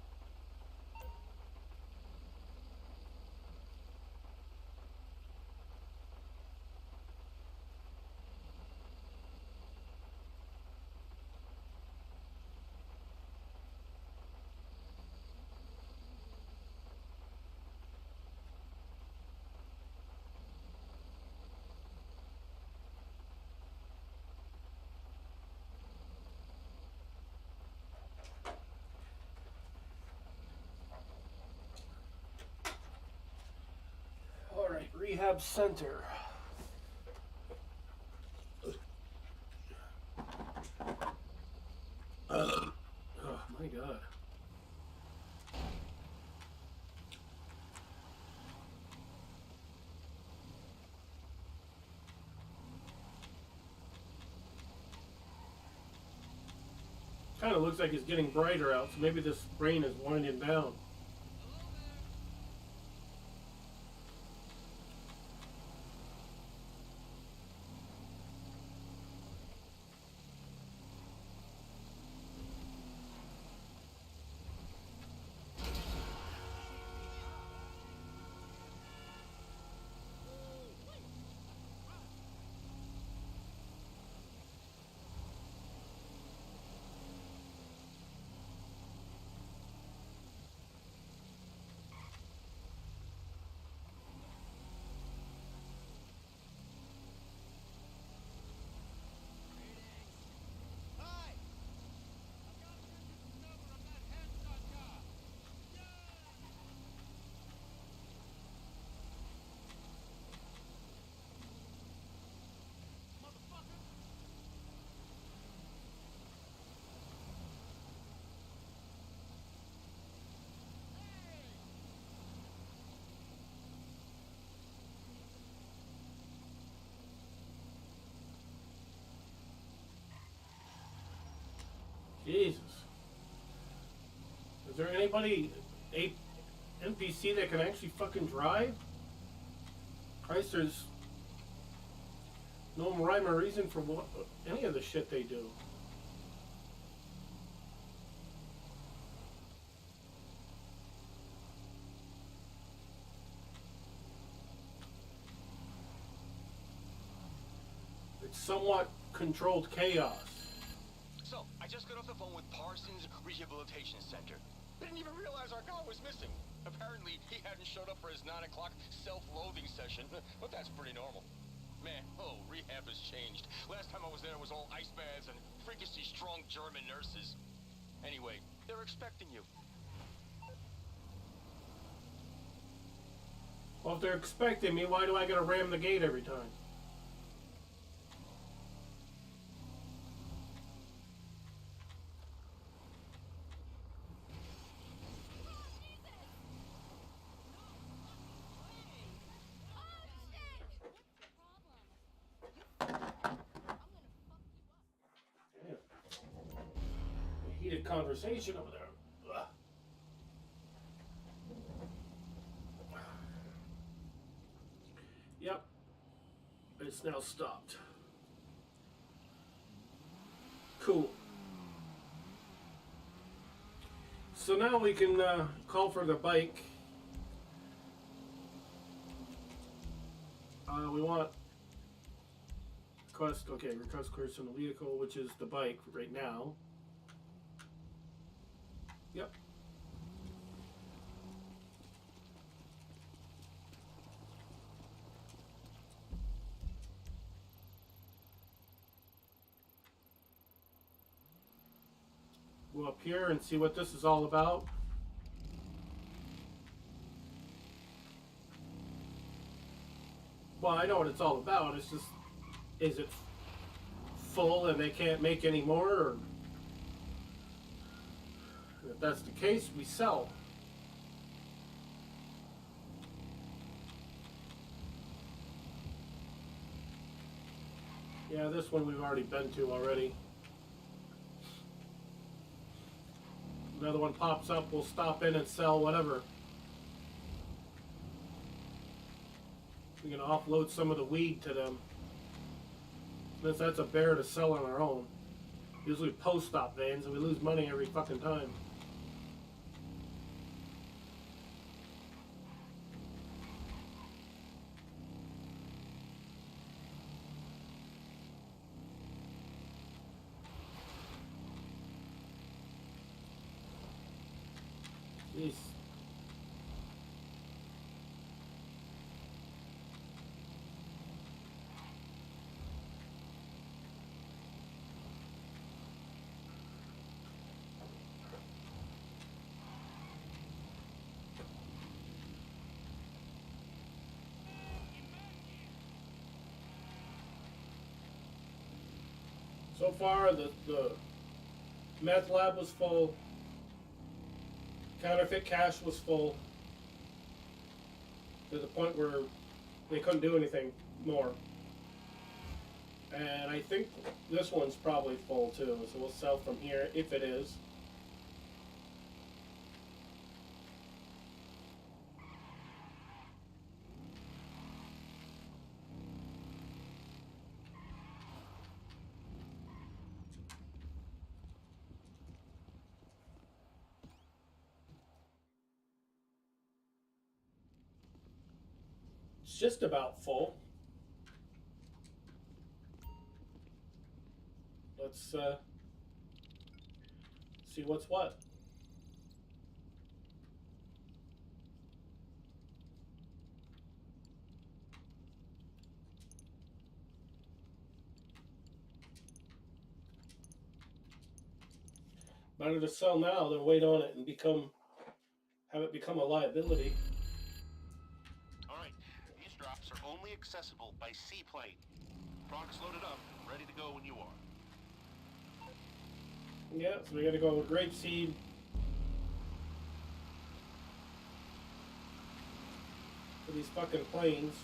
All right, rehab center. Oh my God. Kind of looks like it's getting brighter out, so maybe this rain is winding down. Jesus. Is there anybody, a NPC that can actually fucking drive? Christ, there's no rhyme or reason for what, any of the shit they do. It's somewhat controlled chaos. So, I just got off the phone with Parsons Rehabilitation Center. Didn't even realize our guy was missing. Apparently, he hadn't showed up for his 9 o'clock self-loathing session, but that's pretty normal. Man, rehab has changed. Last time I was there, it was all ice baths and freakishly strong German nurses. Anyway, they're expecting you. Well, if they're expecting me, why do I gotta ram the gate every time? Heated conversation over there. Ugh. Yep. It's now stopped. Cool. So now we can call for the bike. We want request, okay, request clearance from the vehicle, which is the bike right now. Yep. Go up here and see what this is all about. Well, I know what it's all about. It's just, is it full and they can't make any more? Or if that's the case, we sell. Yeah, this one we've already been to already. Another one pops up, we'll stop in and sell whatever. We're gonna offload some of the weed to them. Since that's a bear to sell on our own. Usually post-stop vans, and we lose money every fucking time. Jeez. So far, the meth lab was full. Counterfeit cash was full. To the point where they couldn't do anything more. And I think this one's probably full too. So we'll sell from here if it is. It's just about full. Let's see what's what. Better to sell now than wait on it and have it become a liability. Alright, these drops are only accessible by seaplane. Products loaded up, ready to go when you are. Yeah, so we gotta go with grapeseed. For these fucking planes.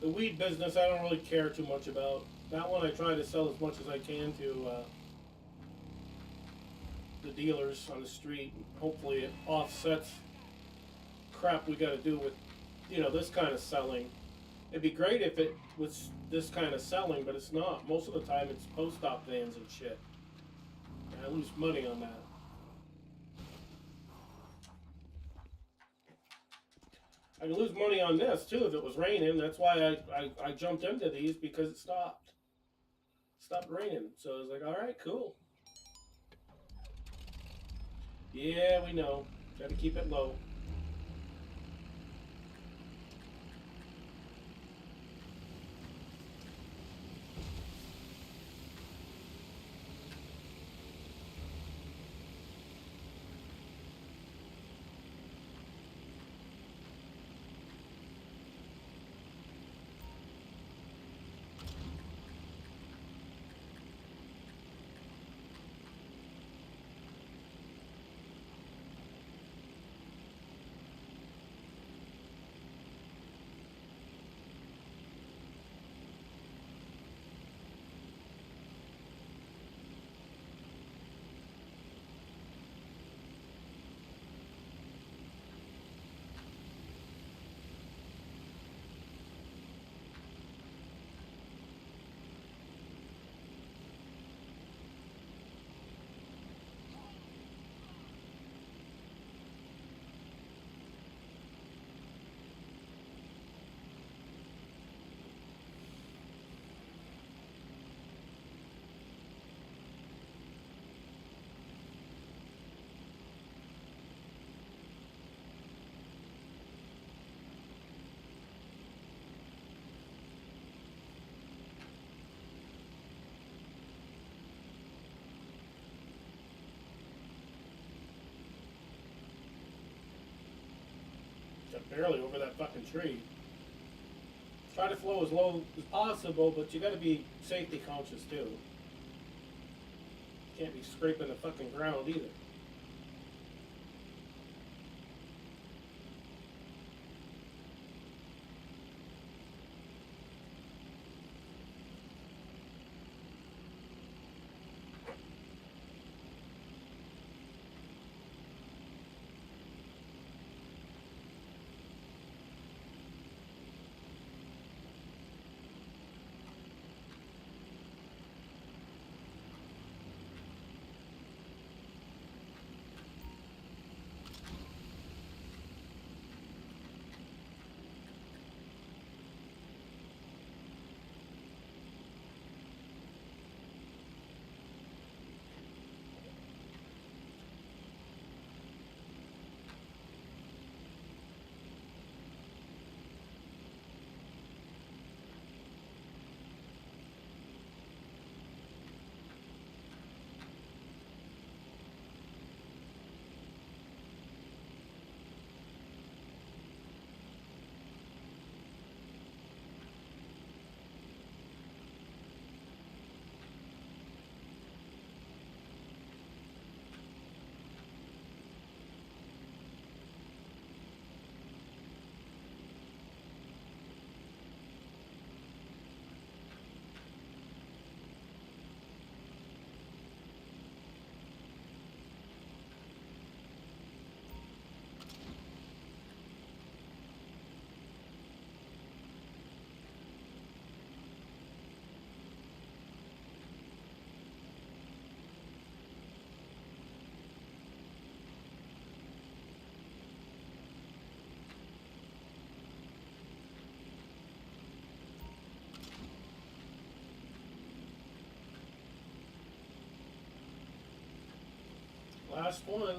The weed business I don't really care too much about. That one I try to sell as much as I can to the dealers on the street. Hopefully it offsets crap we got to do with, you know, this kind of selling. It'd be great if it was this kind of selling, but it's not. Most of the time it's post-op vans and shit. And I lose money on that. I can lose money on this too if it was raining. That's why I jumped into these, because it stopped. Stopped raining. So I was like, alright, cool. Yeah, we know. Gotta keep it low. Barely over that fucking tree. Try to flow as low as possible, but you gotta be safety conscious too. Can't be scraping the fucking ground either. Last one.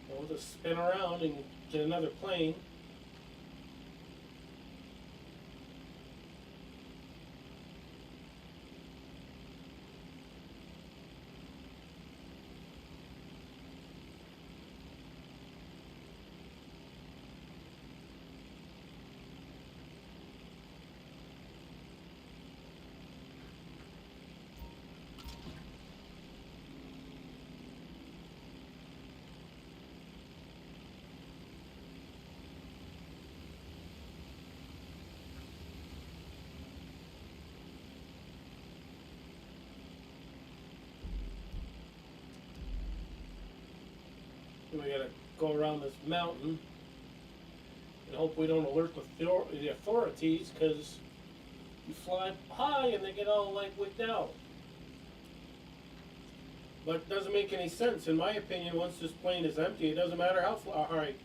We'll just spin around and get another plane. And we gotta go around this mountain and hope we don't alert the authorities, because you fly high and they get all like wigged out. But it doesn't make any sense. In my opinion, once this plane is empty, it doesn't matter how high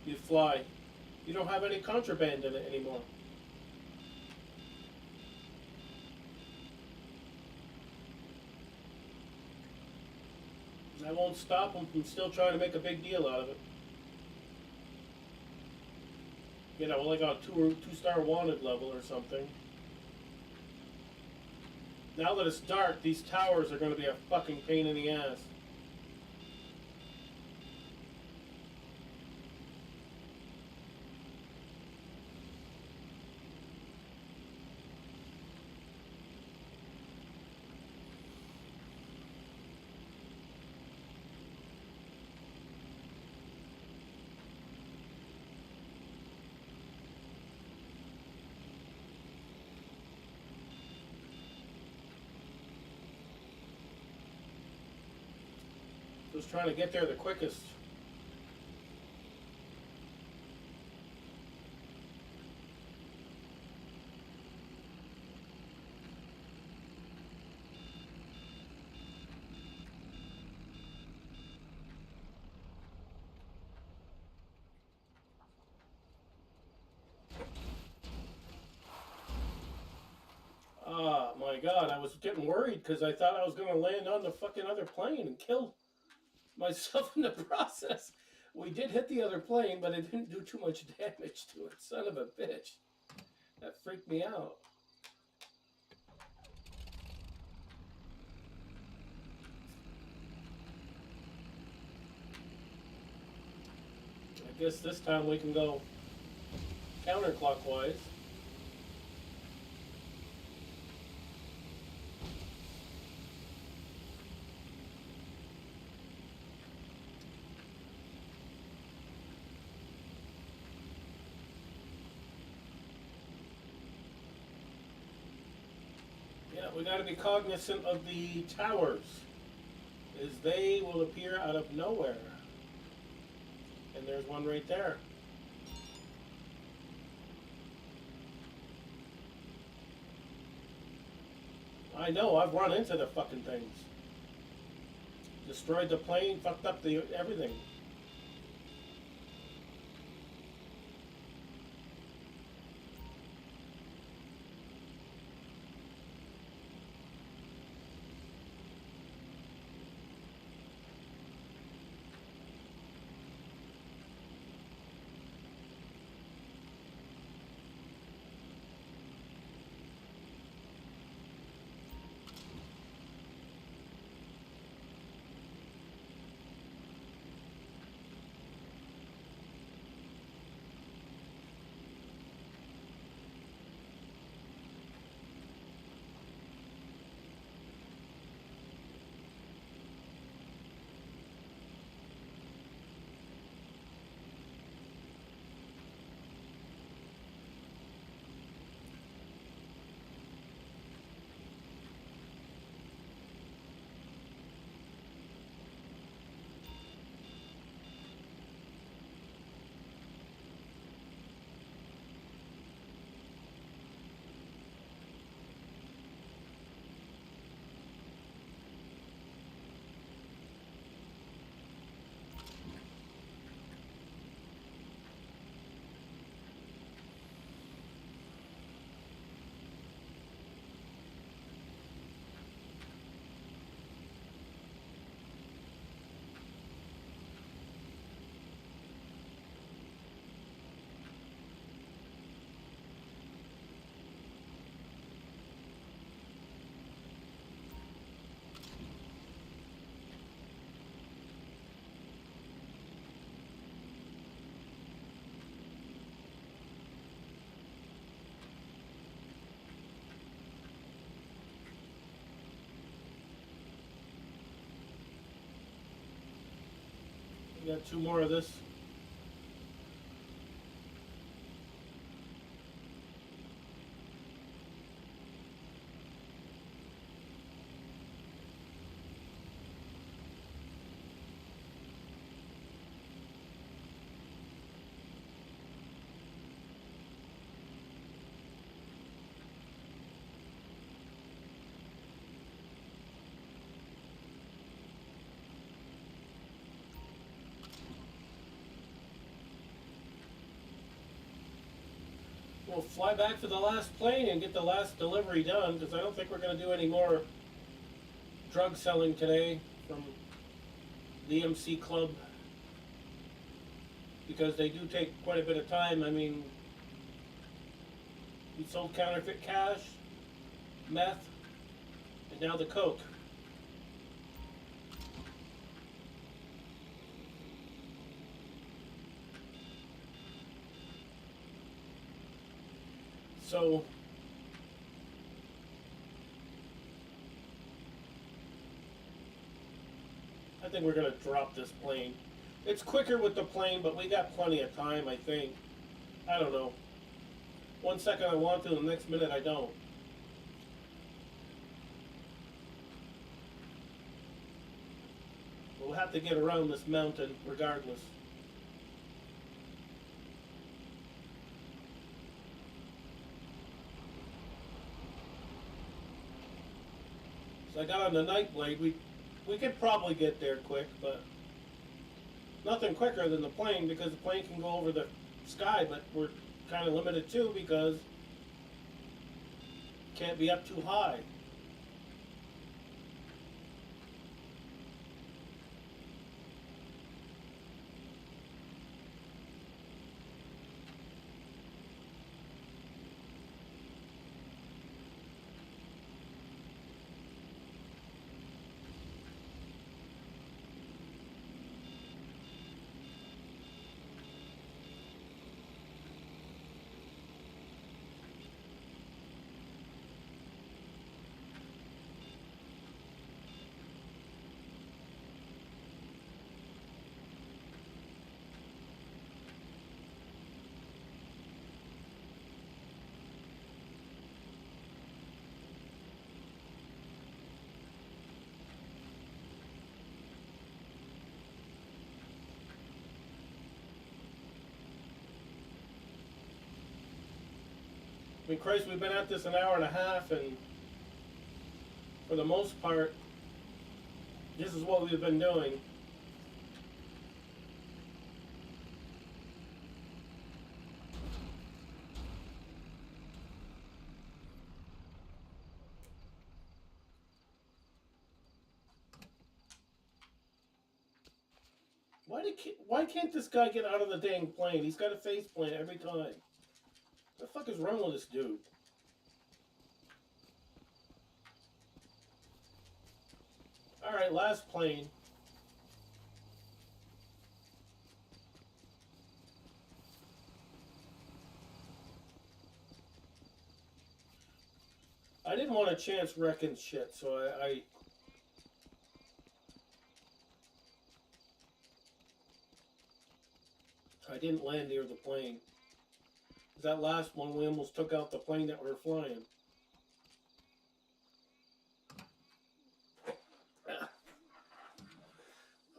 you fly. You don't have any contraband in it anymore. I won't stop them from still trying to make a big deal out of it. You know, like a two-star wanted level or something. Now that it's dark, these towers are going to be a fucking pain in the ass. Just trying to get there the quickest. Ah, my God, I was getting worried because I thought I was going to land on the fucking other plane and kill myself in the process. We did hit the other plane, but it didn't do too much damage to it. Son of a bitch. That freaked me out. I guess this time we can go counterclockwise. Yeah, we got to be cognizant of the towers, as they will appear out of nowhere. And there's one right there. I know, I've run into the fucking things. Destroyed the plane, fucked up the everything. We got two more of this. we'll fly back to the last plane and get the last delivery done, because I don't think we're going to do any more drug selling today from the MC Club, because they do take quite a bit of time. I mean, we sold counterfeit cash, meth, and now the coke. So I think we're going to drop this plane. It's quicker with the plane, but we got plenty of time, I think. I don't know. 1 second I want to, the next minute I don't. We'll have to get around this mountain regardless. So I got on the Nightblade. We could probably get there quick, but nothing quicker than the plane, because the plane can go over the sky, but we're kind of limited too because can't be up too high. I mean, Christ, we've been at this an hour and a half, and for the most part, this is what we've been doing. Why can't this guy get out of the dang plane? He's got a face plant every time. What the fuck is wrong with this dude? Alright, last plane. I didn't want a chance wrecking shit, so I didn't land near the plane. That last one, we almost took out the plane that we were flying. I'll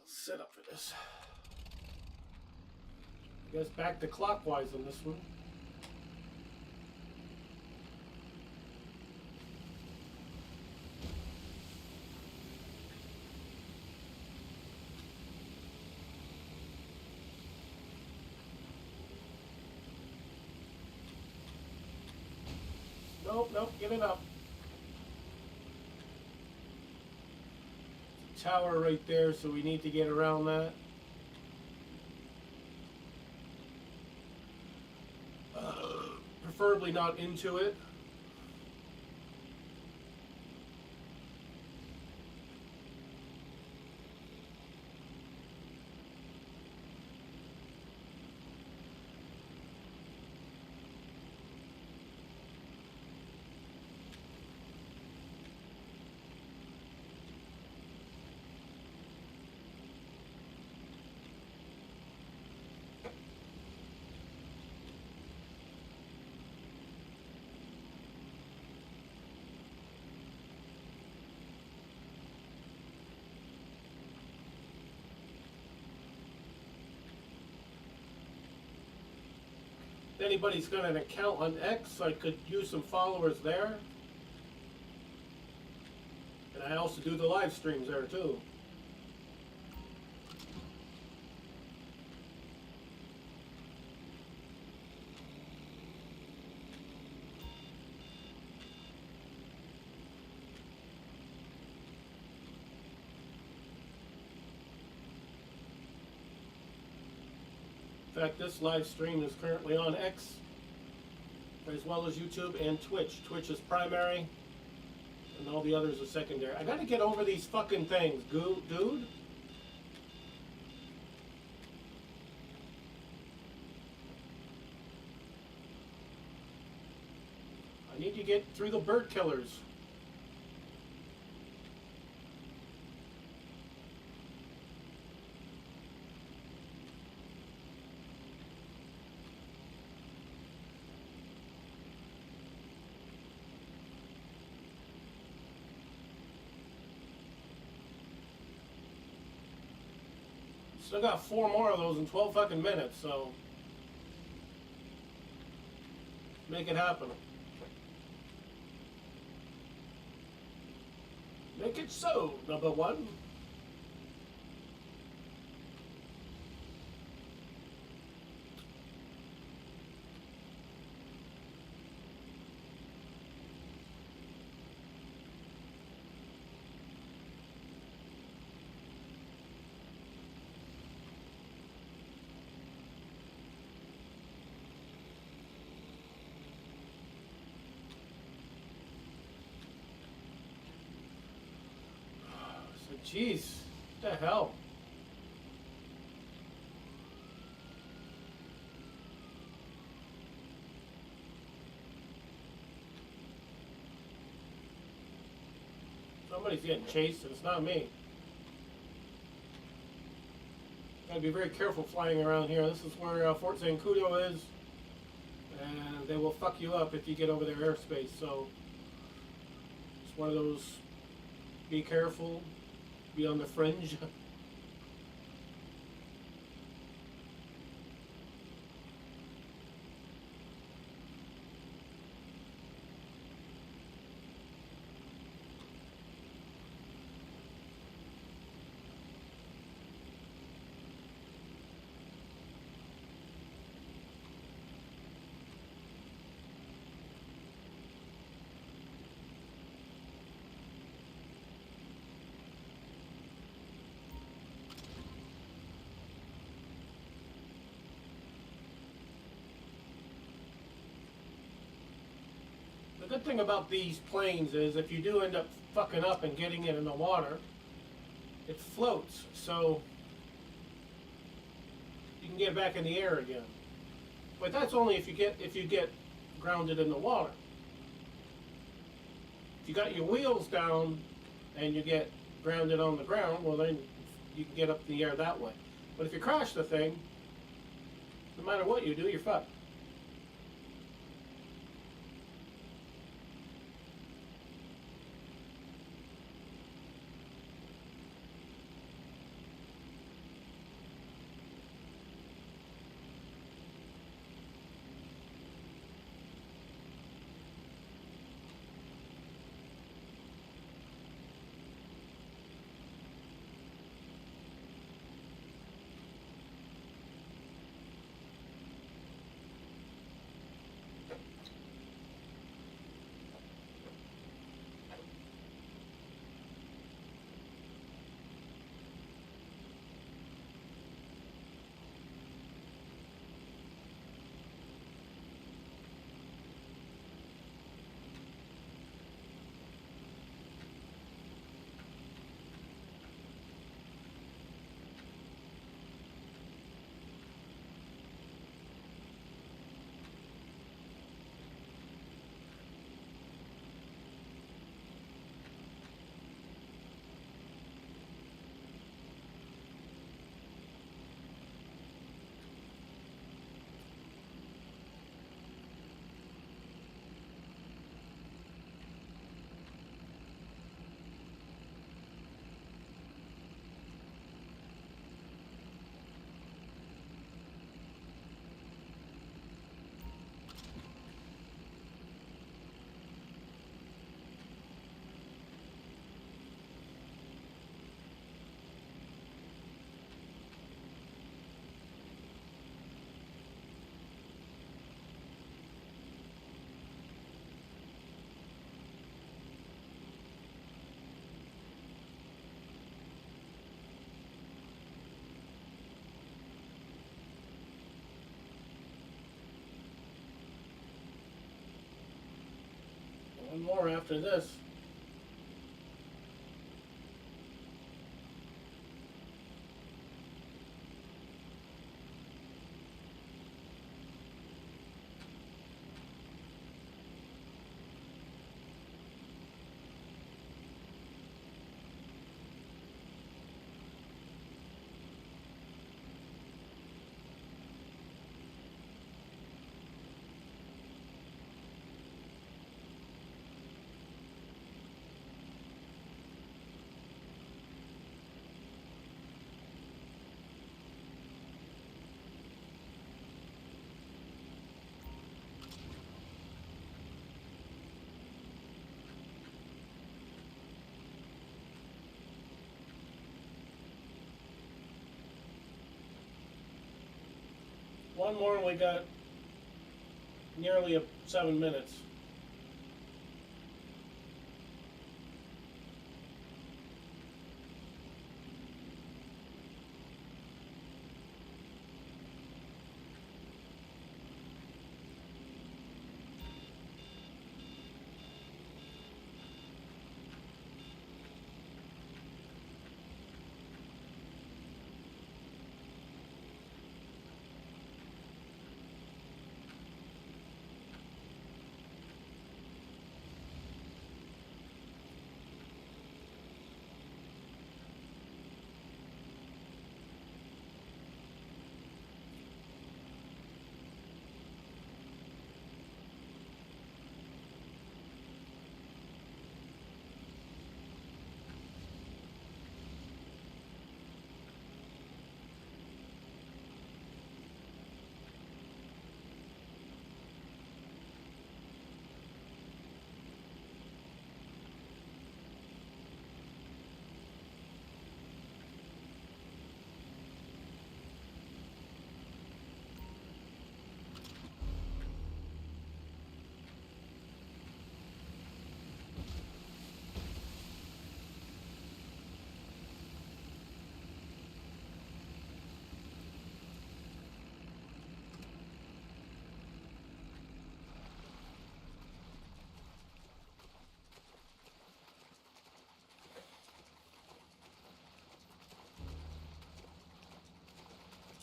set up for this. I guess back to clockwise on this one. Nope, give it up. Tower right there, so we need to get around that. Preferably not into it. If anybody's got an account on X, I could use some followers there. And I also do the live streams there too. fact, this live stream is currently on X, as well as YouTube and Twitch. Twitch is primary, and all the others are secondary. I gotta get over these fucking things, dude. I need to get through the bird killers. Still got 4 more of those in 12 fucking minutes, so make it happen. Make it so, number one. Jeez, what the hell? Somebody's getting chased, and it's not me. Gotta be very careful flying around here. This is where Fort Zancudo is, and they will fuck you up if you get over their airspace. So it's one of those. Be careful. Be on the fringe. The good thing about these planes is if you do end up fucking up and getting it in the water, it floats, so you can get back in the air again. But that's only if you get grounded in the water. If you got your wheels down and you get grounded on the ground, well then you can get up in the air that way. But if you crash the thing, no matter what you do, you're fucked. One more after this. One more and we got nearly 7 minutes.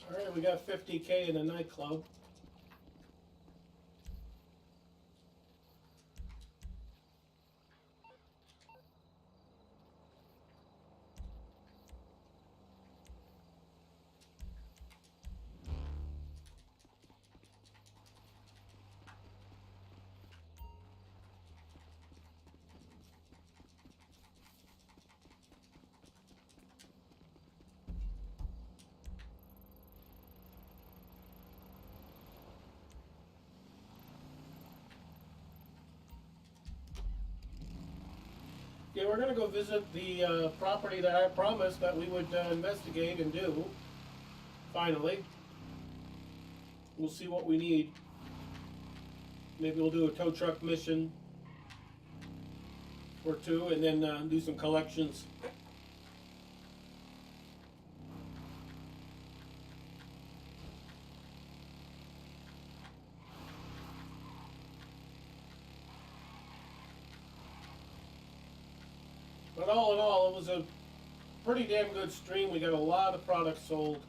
Alright, we got 50K in the nightclub. Yeah, we're gonna go visit the property that I promised that we would investigate and do. Finally. We'll see what we need. Maybe we'll do a tow truck mission or two and then do some collections. But all in all, it was a pretty damn good stream. We got a lot of products sold.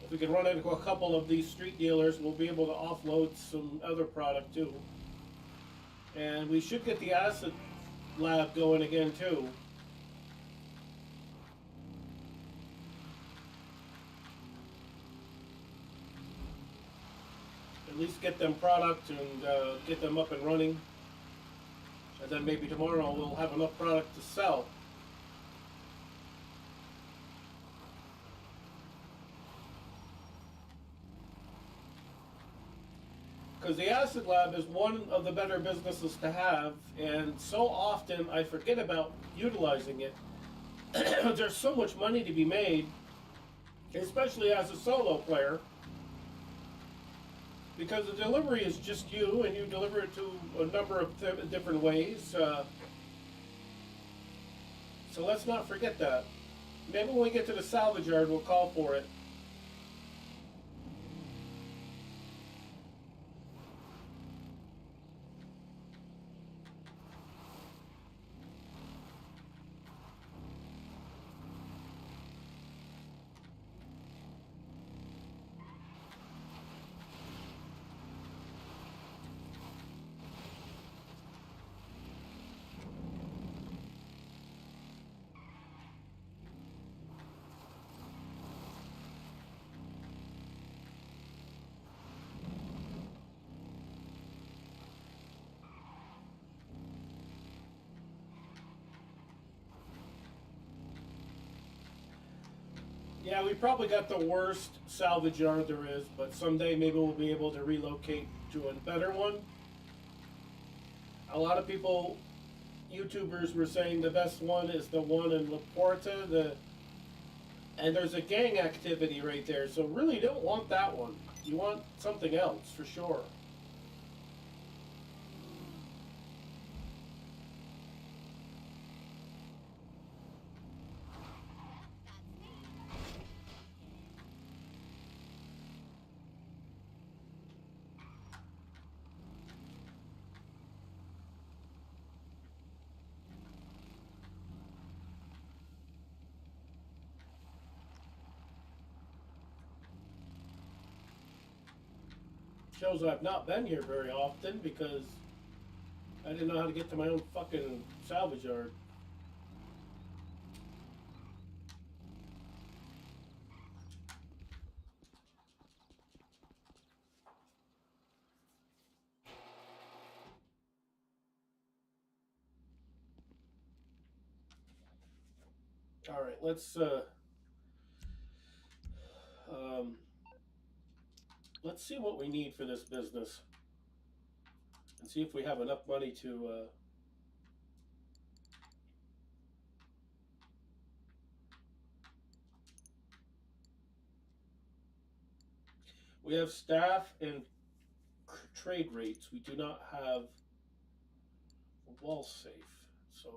If we can run into a couple of these street dealers, we'll be able to offload some other product too. And we should get the acid lab going again too. At least get them product and get them up and running. And then maybe tomorrow we'll have enough product to sell. Because the acid lab is one of the better businesses to have, and so often I forget about utilizing it. There's so much money to be made, especially as a solo player. Because the delivery is just you, and you deliver it to a number of different ways. So let's not forget that. Maybe when we get to the salvage yard, we'll call for it. Yeah, we probably got the worst salvage yard there is, but someday maybe we'll be able to relocate to a better one. A lot of people, YouTubers, were saying the best one is the one in La Porta. And there's a gang activity right there, so really don't want that one. You want something else for sure. Shows I've not been here very often because I didn't know how to get to my own fucking salvage yard. All right, let's see what we need for this business and see if we have enough money to. We have staff and trade rates. We do not have a wall safe, so.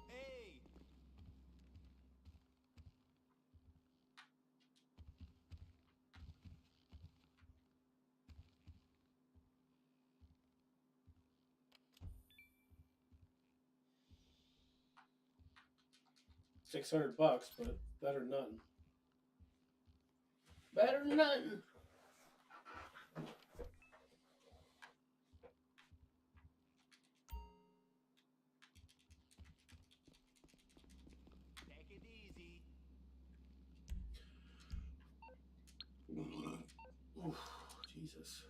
Hey! 600 bucks, but better than nothing. Better than nothing. Take it easy. Oof, Jesus.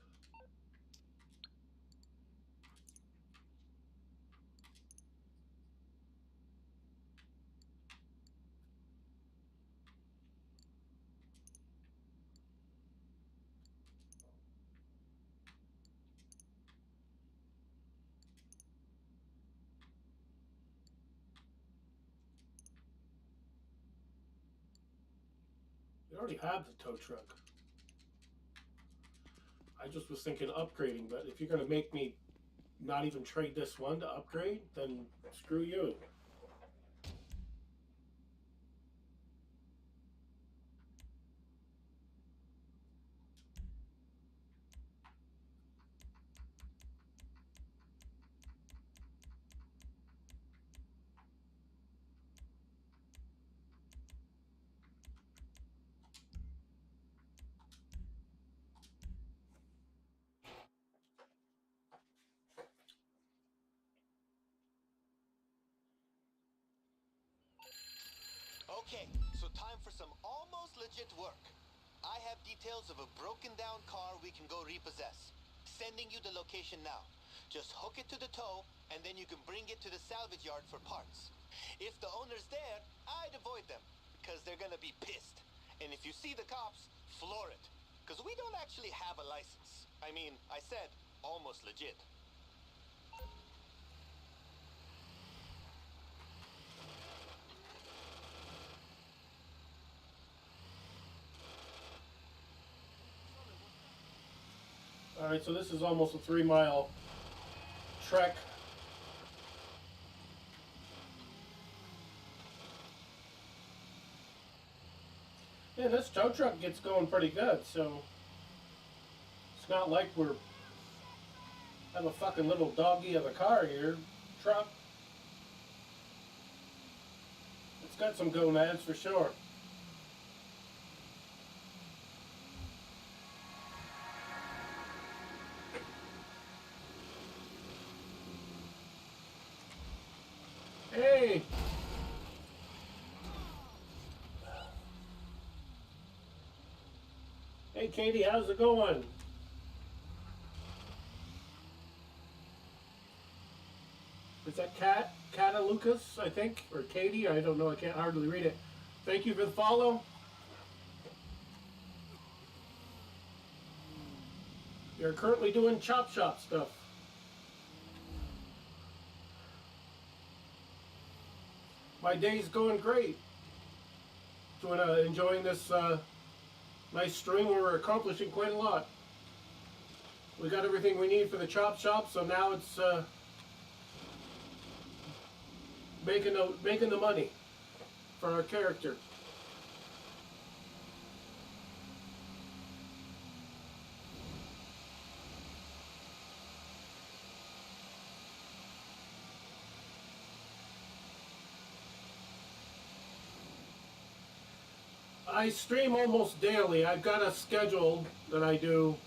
We already have the tow truck. I just was thinking upgrading, but if you're going to make me not even trade this one to upgrade, then screw you. Okay, so time for some almost legit work. I have details of a broken down car we can go repossess. Sending you the location now. Just hook it to the tow, and then you can bring it to the salvage yard for parts. If the owner's there, I'd avoid them, because they're gonna be pissed. And if you see the cops, floor it. Because we don't actually have a license. I mean, I said almost legit. Alright, so this is almost a 3-mile trek. Yeah, this tow truck gets going pretty good, so it's not like we're have a fucking little doggy of a car here. Truck. It's got some gonads for sure. Hey Katie, how's it going? Is that Cata Lucas, I think? Or Katie? I don't know, I can't hardly read it. Thank you for the follow. You're currently doing Chop Shop stuff. My day's going great. Enjoying this nice stream where we're accomplishing quite a lot. We got everything we need for the Chop Shop, so now it's making the money for our character. I stream almost daily. I've got a schedule that I do.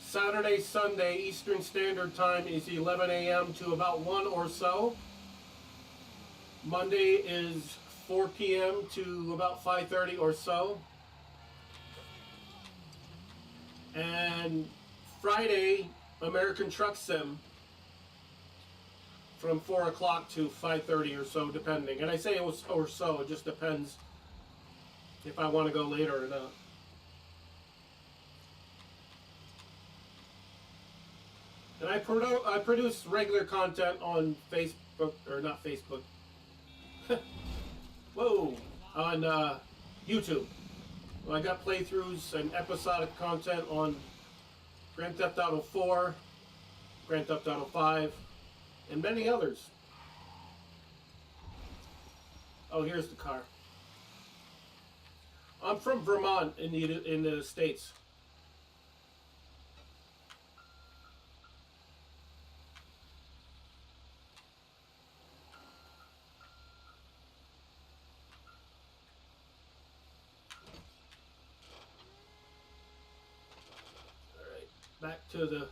Saturday, Sunday, Eastern Standard Time is 11 a.m. to about 1 or so. Monday is 4 p.m. to about 5:30 or so. And Friday, American Truck Sim from 4 o'clock to 5:30 or so, depending. And I say it was or so, it just depends if I want to go later or not. And I produce regular content on Facebook, or not Facebook. Whoa, on YouTube. Well, I got playthroughs and episodic content on Grand Theft Auto 4, Grand Theft Auto 5, and many others. Oh, here's the car. I'm from Vermont in the States. All right, back to the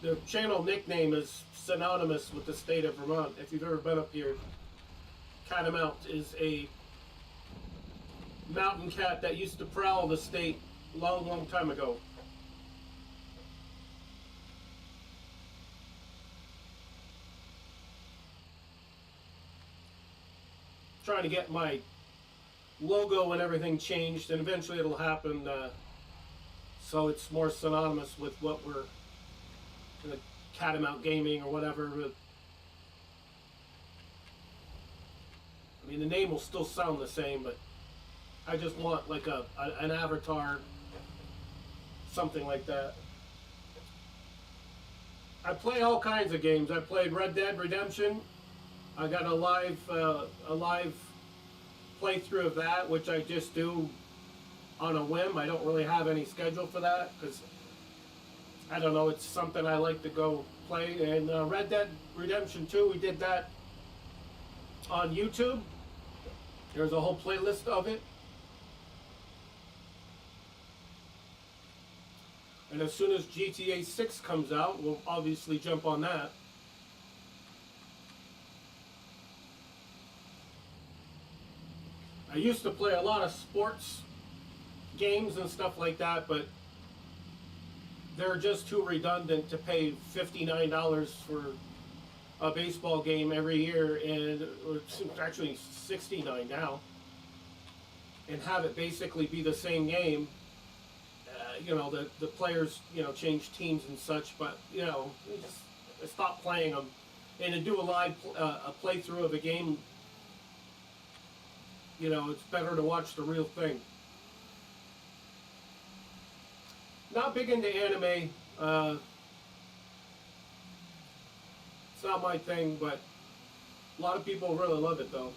the channel nickname is synonymous with the state of Vermont. If you've ever been up here, Catamount is a mountain cat that used to prowl the state a long, long time ago. Trying to get my logo and everything changed, and eventually it'll happen, so it's more synonymous with what we're the Catamount Gaming or whatever. I mean, the name will still sound the same, but I just want like an avatar, something like that. I play all kinds of games. I played Red Dead Redemption. I got a live playthrough of that, which I just do on a whim. I don't really have any schedule for that because I don't know, it's something I like to go play. And Red Dead Redemption 2, we did that on YouTube. There's a whole playlist of it. And as soon as GTA 6 comes out, we'll obviously jump on that. I used to play a lot of sports games and stuff like that, but they're just too redundant to pay $59 for a baseball game every year, and it's actually $69 now, and have it basically be the same game. You know, the players, you know, change teams and such, but, you know, just stop playing them. And to do a live a playthrough of a game, you know, it's better to watch the real thing. Not big into anime. It's not my thing, but a lot of people really love it though.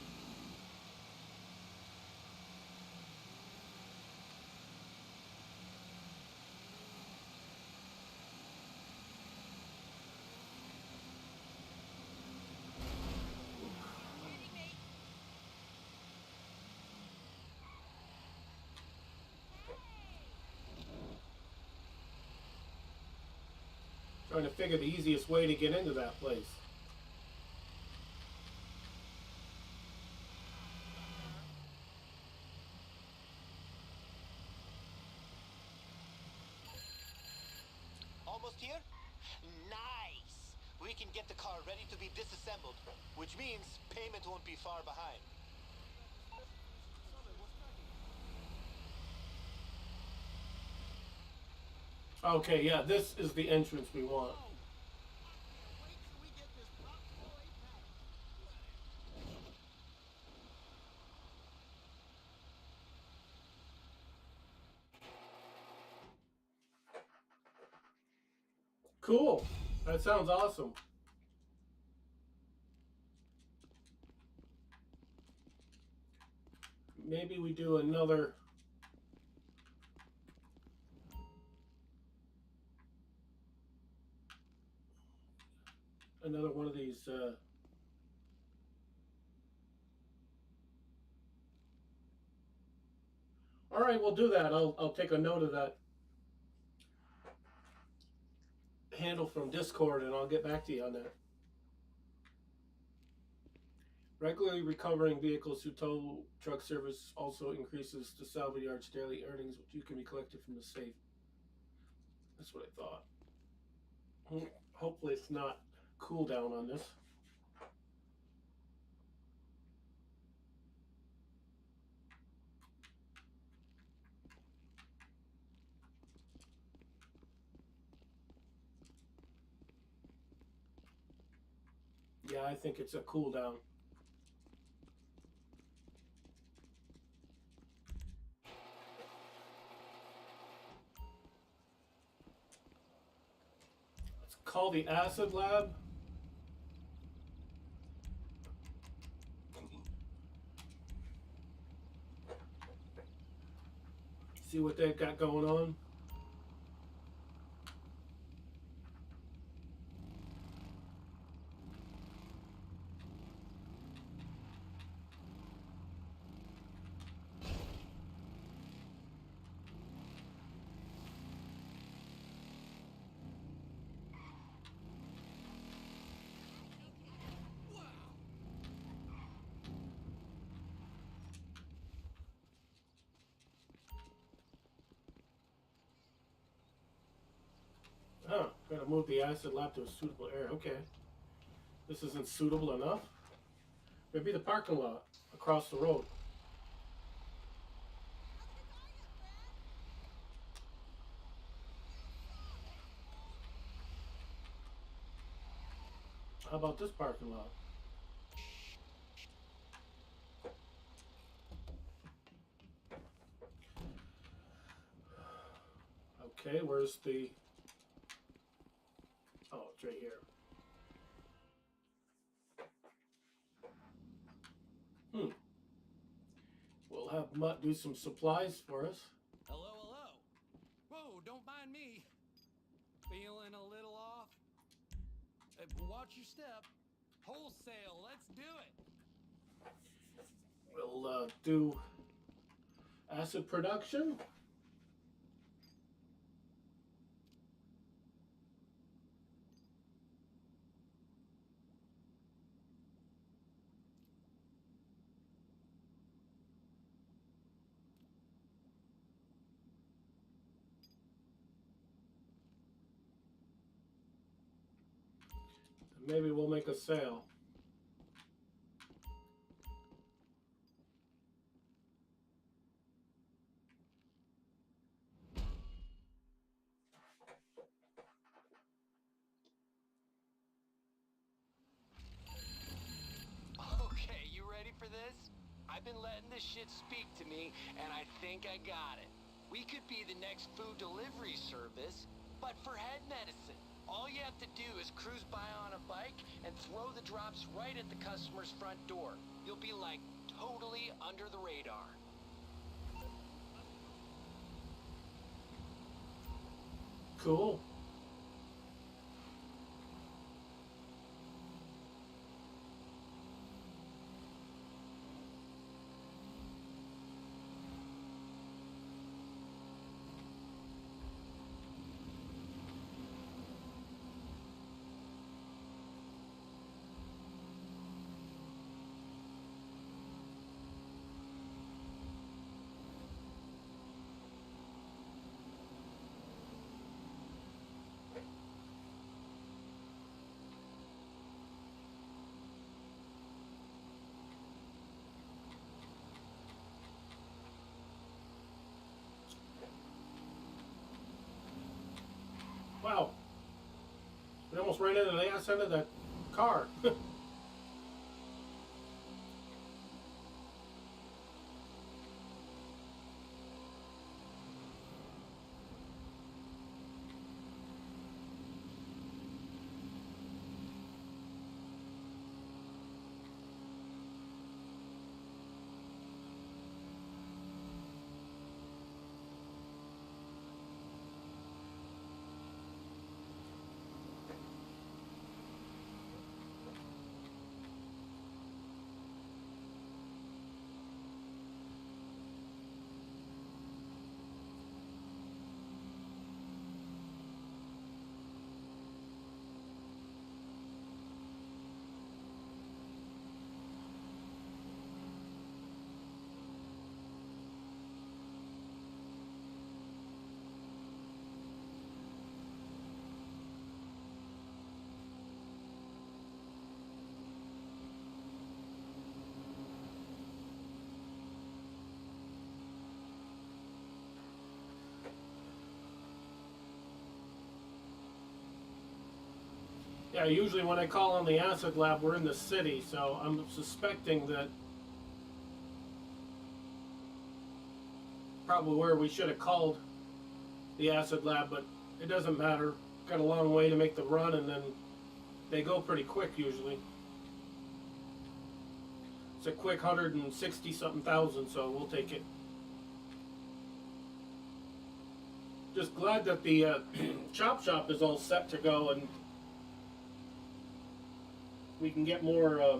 Trying to figure the easiest way to get into that place. left here? Nice! We can get the car ready to be disassembled, which means payment won't be far behind. Okay, yeah, this is the entrance we want. Cool. That sounds awesome. Maybe we do another one of these all right, we'll do that. I'll take a note of that handle from Discord and I'll get back to you on that. Regularly recovering vehicles through tow truck service also increases the salvage yard's daily earnings, which you can be collected from the safe. That's what I thought. Hopefully it's not cooldown on this. Yeah, I think it's a cooldown. Let's call the acid lab. See what they've got going on. Oh, gotta move the acid lab to a suitable area. Okay. This isn't suitable enough. Maybe the parking lot across the road. How about this parking lot? Okay, where's the... Oh, it's right here. We'll have Mutt do some supplies for us. Hello, hello. Whoa, don't mind me. Feeling a little off? Watch your step. Wholesale, let's do it. We'll do acid production. Maybe we'll make a sale. Okay, you ready for this? I've been letting this shit speak to me, and I think I got it. We could be the next food delivery service, but for head medicine. All you have to do is cruise by on a bike and throw the drops right at the customer's front door. You'll be like totally under the radar. Cool. almost ran into the ass end of the car. Yeah, usually when I call on the acid lab, we're in the city, so I'm suspecting that probably where we should have called the acid lab, but it doesn't matter. Got a long way to make the run, and then they go pretty quick usually. It's a quick 160 something thousand, so we'll take it. Just glad that the chop shop is all set to go, and we can get more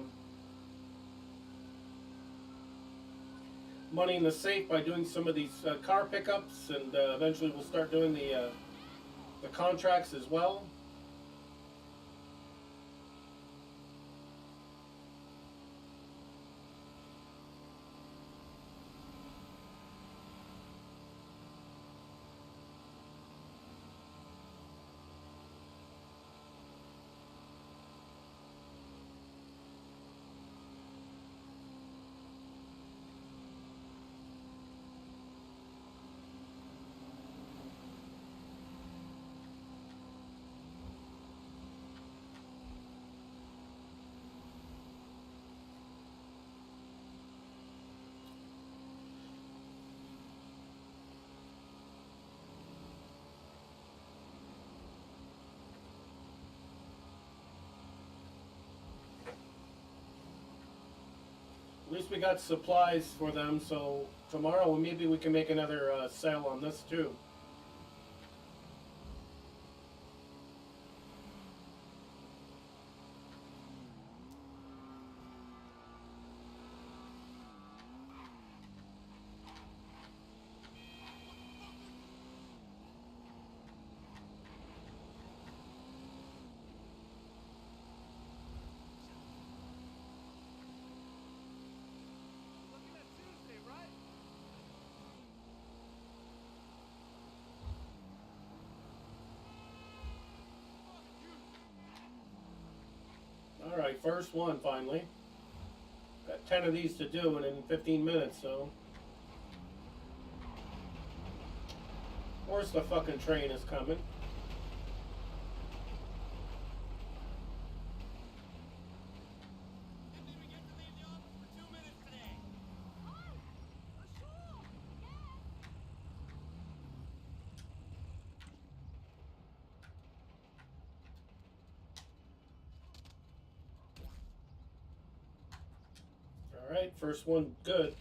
money in the safe by doing some of these car pickups, and eventually we'll start doing the contracts as well. At least we got supplies for them, so tomorrow maybe we can make another sale on this too. Looking at Tuesday, right? Alright, first one finally. Got 10 of these to do and in 15 minutes, so. Of course the fucking train is coming. Didn't even get to leave the office for 2 minutes today. Alright, first one good.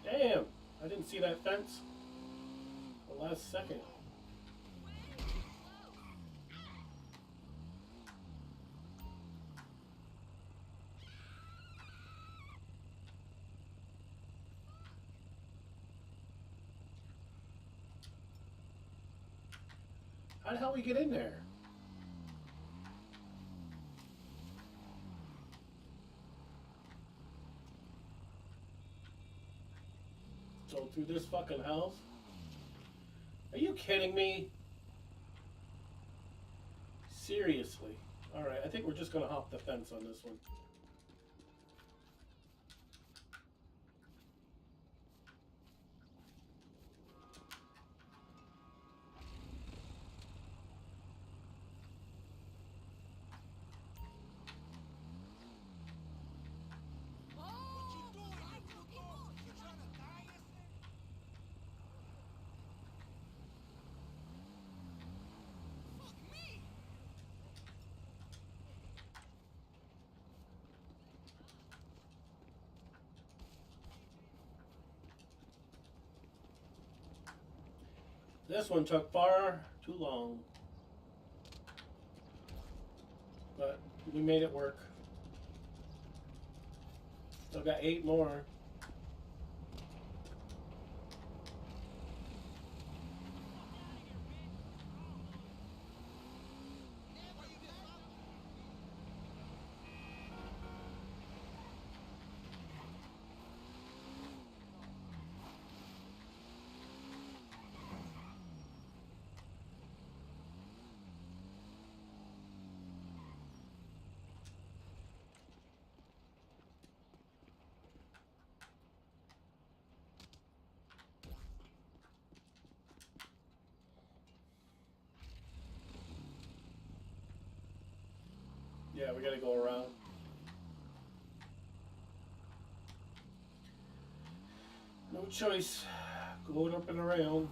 Damn! I didn't see that fence. The last second. How the hell we get in there? So through this fucking house? Are you kidding me? Seriously? Alright, I think we're just gonna hop the fence on this one. This one took far too long. But we made it work. Still got 8 more. Yeah, we gotta go around. No choice. Going up and around.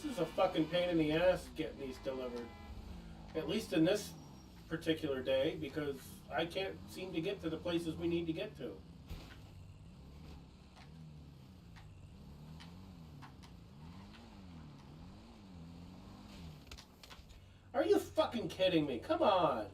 This is a fucking pain in the ass getting these delivered. At least in this particular day, because I can't seem to get to the places we need to get to. Are you fucking kidding me? Come on.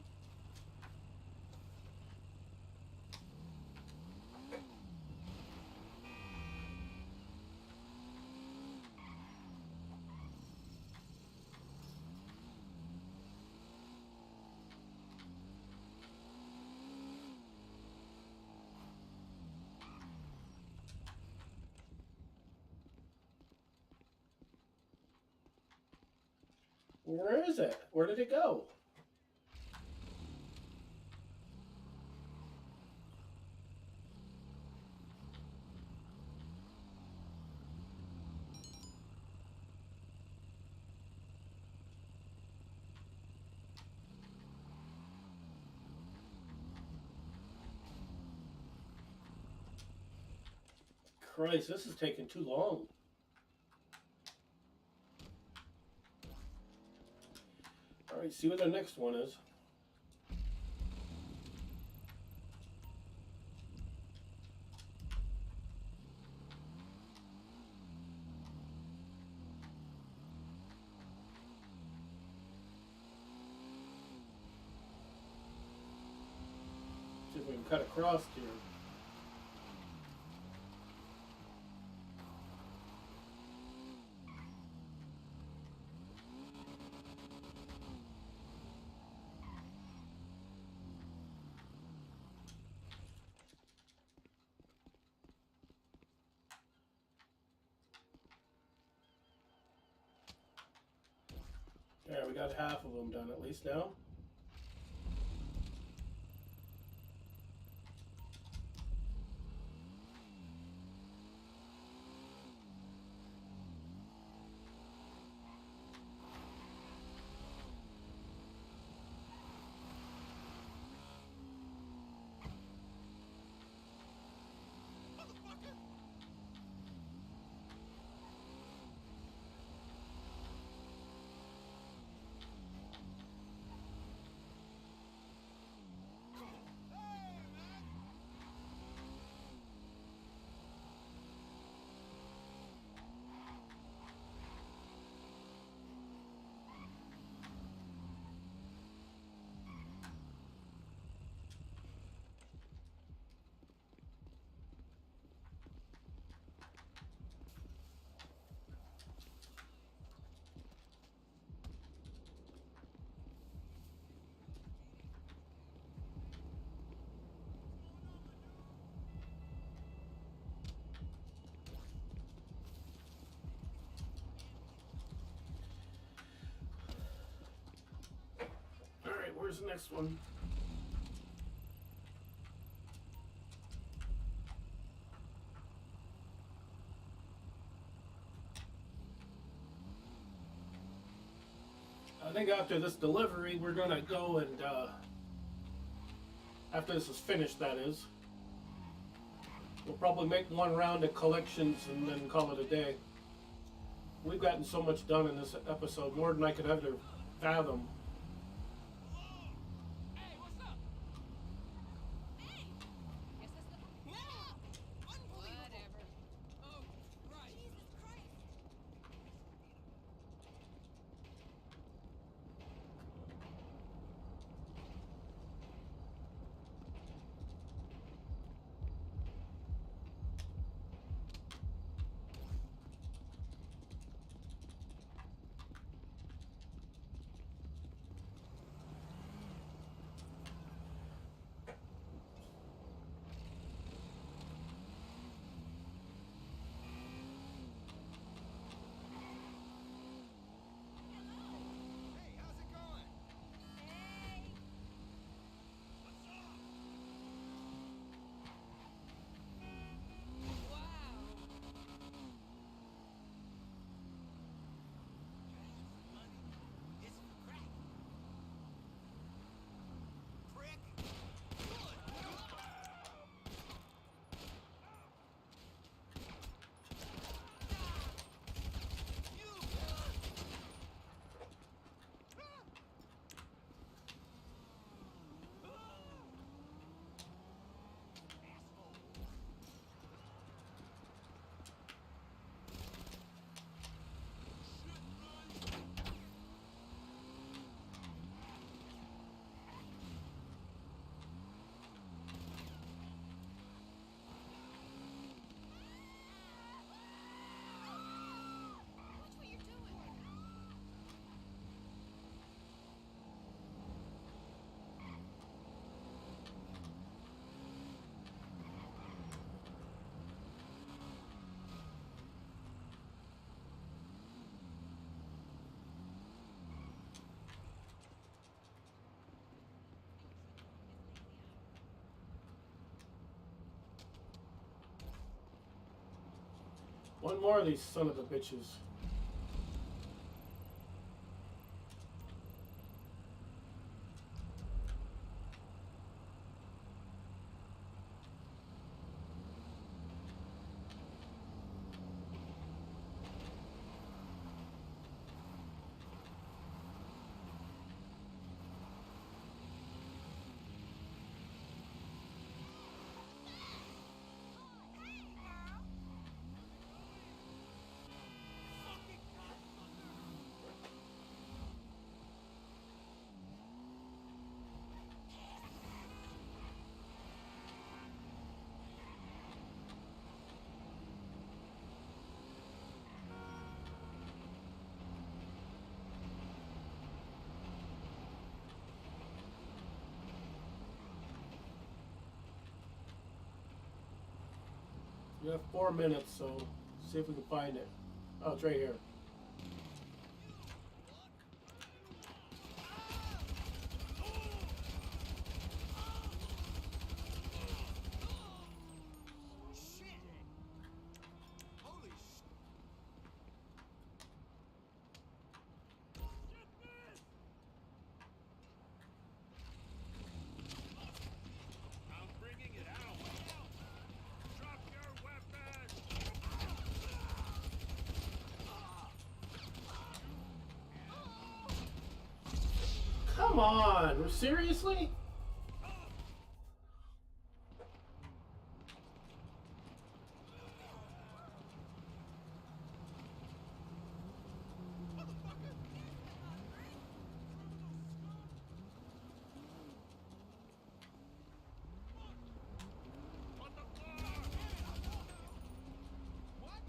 Where is it? Where did it go? Christ, this is taking too long. Alright, see what the next one is. See if we can cut across here. Yeah, we got half of them done at least now. Alright, where's the next one? I think after this delivery, we're gonna go and, after this is finished, that is, we'll probably make one round of collections and then call it a day. We've gotten so much done in this episode, more than I could ever fathom. Hey, what's up? Hey! Guess that's the... No! Whatever. Oh, right. Jesus Christ! Hey, how's it going? Hey! It's crack. Prick. Watch what you're doing! One more of these son of a bitches. You have 4 minutes, so see if we can find it. Oh, it's right here. Shit! Holy sh... I'm bringing it out. Drop your weapon! Come on! Seriously? On the floor! What?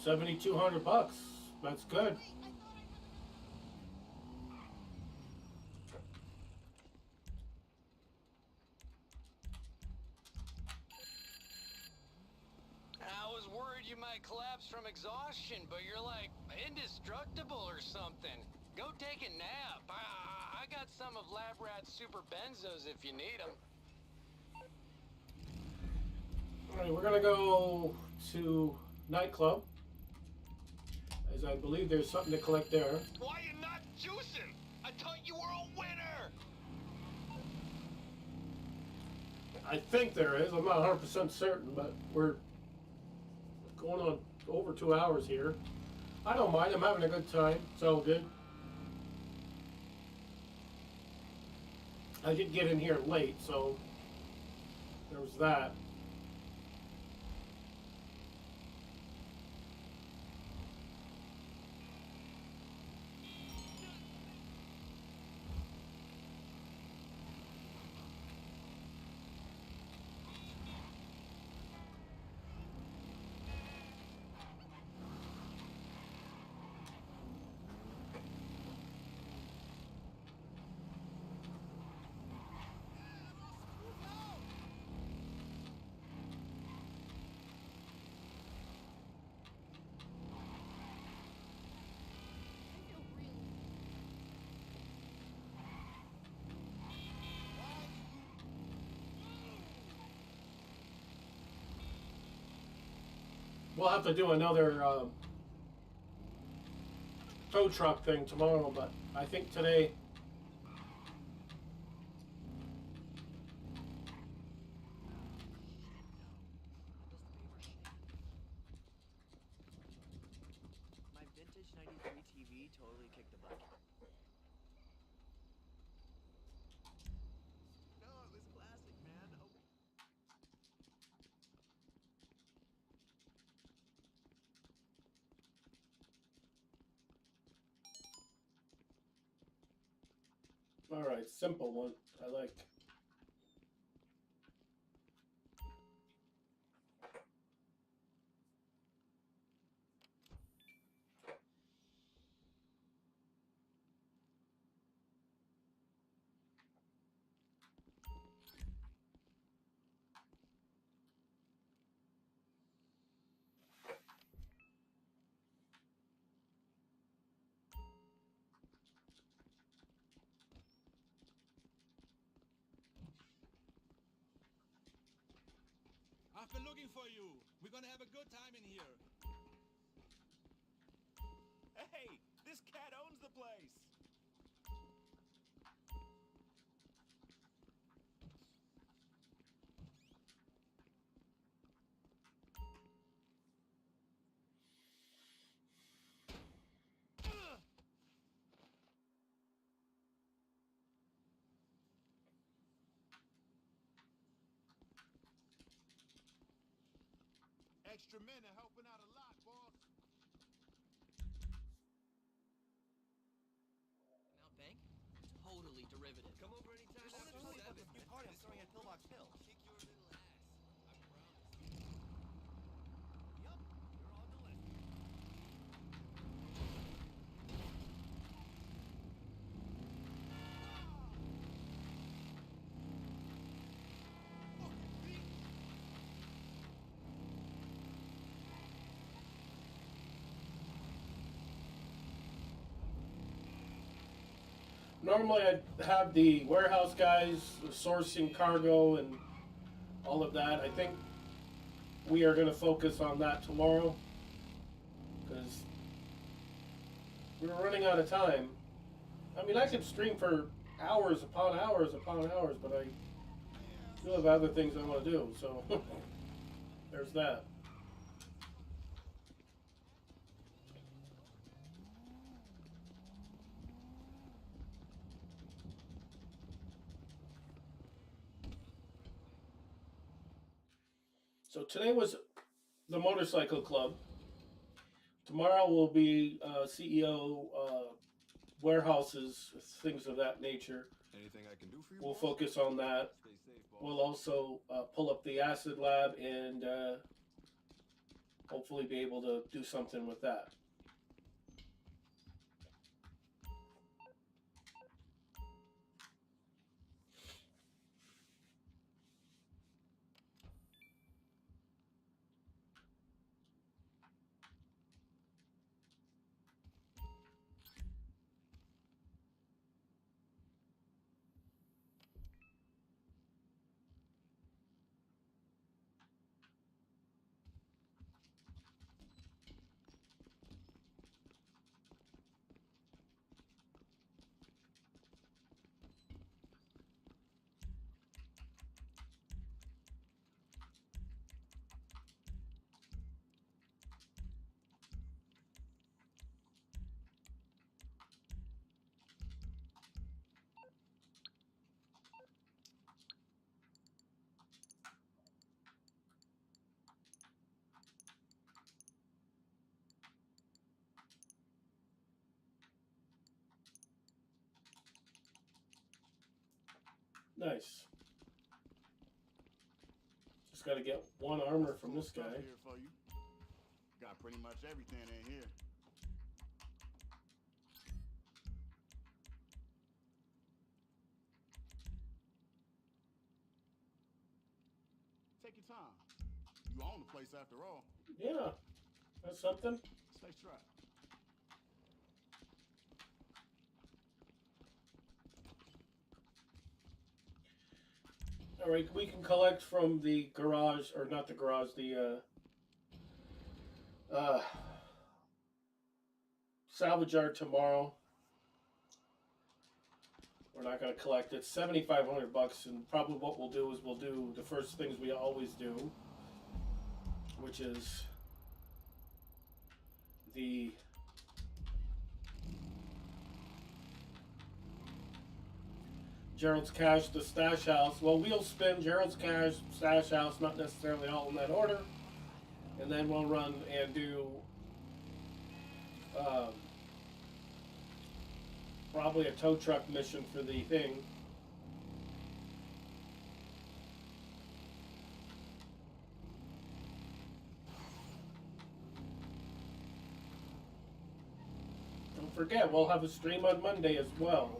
$7,200. That's good. I was worried you might collapse from exhaustion, but you're like indestructible or something. Go take a nap. I got some of Lab Rat's super benzos if you need them. Alright, we're gonna go to nightclub, as I believe there's something to collect there. Why you not juicing? I thought you were a winner! I think there is. I'm not 100% certain, but we're going on over 2 hours here. I don't mind. I'm having a good time. It's all good. I did get in here late, so there was that. We'll have to do another tow truck thing tomorrow, but I think today My vintage 93 TV totally kicked the bucket. No, it was classic, man. Oh. all right, simple one. I like. I've been looking for you. We're gonna have a good time in here. Hey, this cat owns the place. Extra men are helping out a lot, boss. Now bank? Totally derivative. Come over anytime after 7. New party I'm throwing at Pillbox Hill. Kick your little ass. I promise. Yup, you're on the list. Normally I'd have the warehouse guys sourcing cargo and all of that. I think we are going to focus on that tomorrow because we're running out of time. I mean, I could stream for hours upon hours upon hours, but I still have other things I want to do, so there's that. So today was the motorcycle club. Tomorrow will be CEO warehouses, things of that nature. Anything I can do for you? We'll boss? focus on that. Stay safe, boss. We'll also pull up the acid lab and hopefully hopefully be able to do something with that. Nice. Just got to get one armor from this guy. Here for you. Got pretty much everything in here. Take your time. You own the place after all. Yeah, that's something. Stay strapped. All right, we can collect from the garage, or not the garage, the salvage yard tomorrow. We're not going to collect it. $7,500, and probably what we'll do is we'll do the first things we always do, which is the Gerald's Cash, the Stash House. Well, we'll spin Gerald's Cash, Stash House, not necessarily all in that order. And then we'll run and do probably a tow truck mission for the thing. Don't forget, we'll have a stream on Monday as well.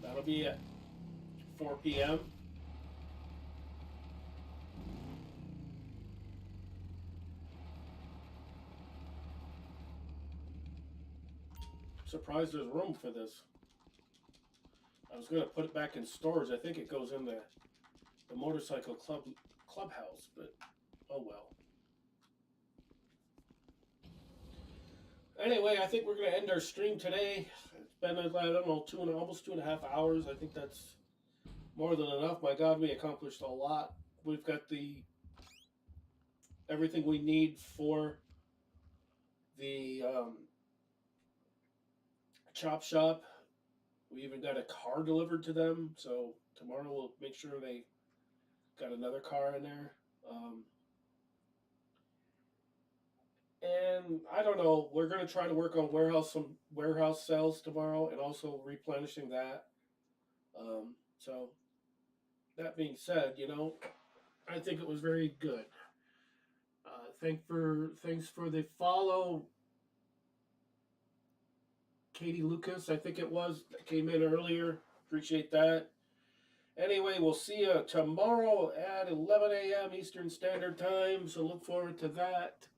That'll be at 4 p.m. Surprised there's room for this. I was going to put it back in storage. I think it goes in the motorcycle clubhouse, but oh well. Anyway, I think we're going to end our stream today. It's been, I don't know, almost 2.5 hours. I think that's more than enough. My God, we accomplished a lot. We've got everything we need for the chop shop. We even got a car delivered to them, so tomorrow we'll make sure they got another car in there. And I don't know, we're going to try to work on some warehouse sales tomorrow and also replenishing that. So that being said, I think it was very good. Thanks for the follow, Katie Lucas, I think it was, that came in earlier. Appreciate that. Anyway, we'll see you tomorrow at 11 a.m. Eastern Standard Time, so look forward to that.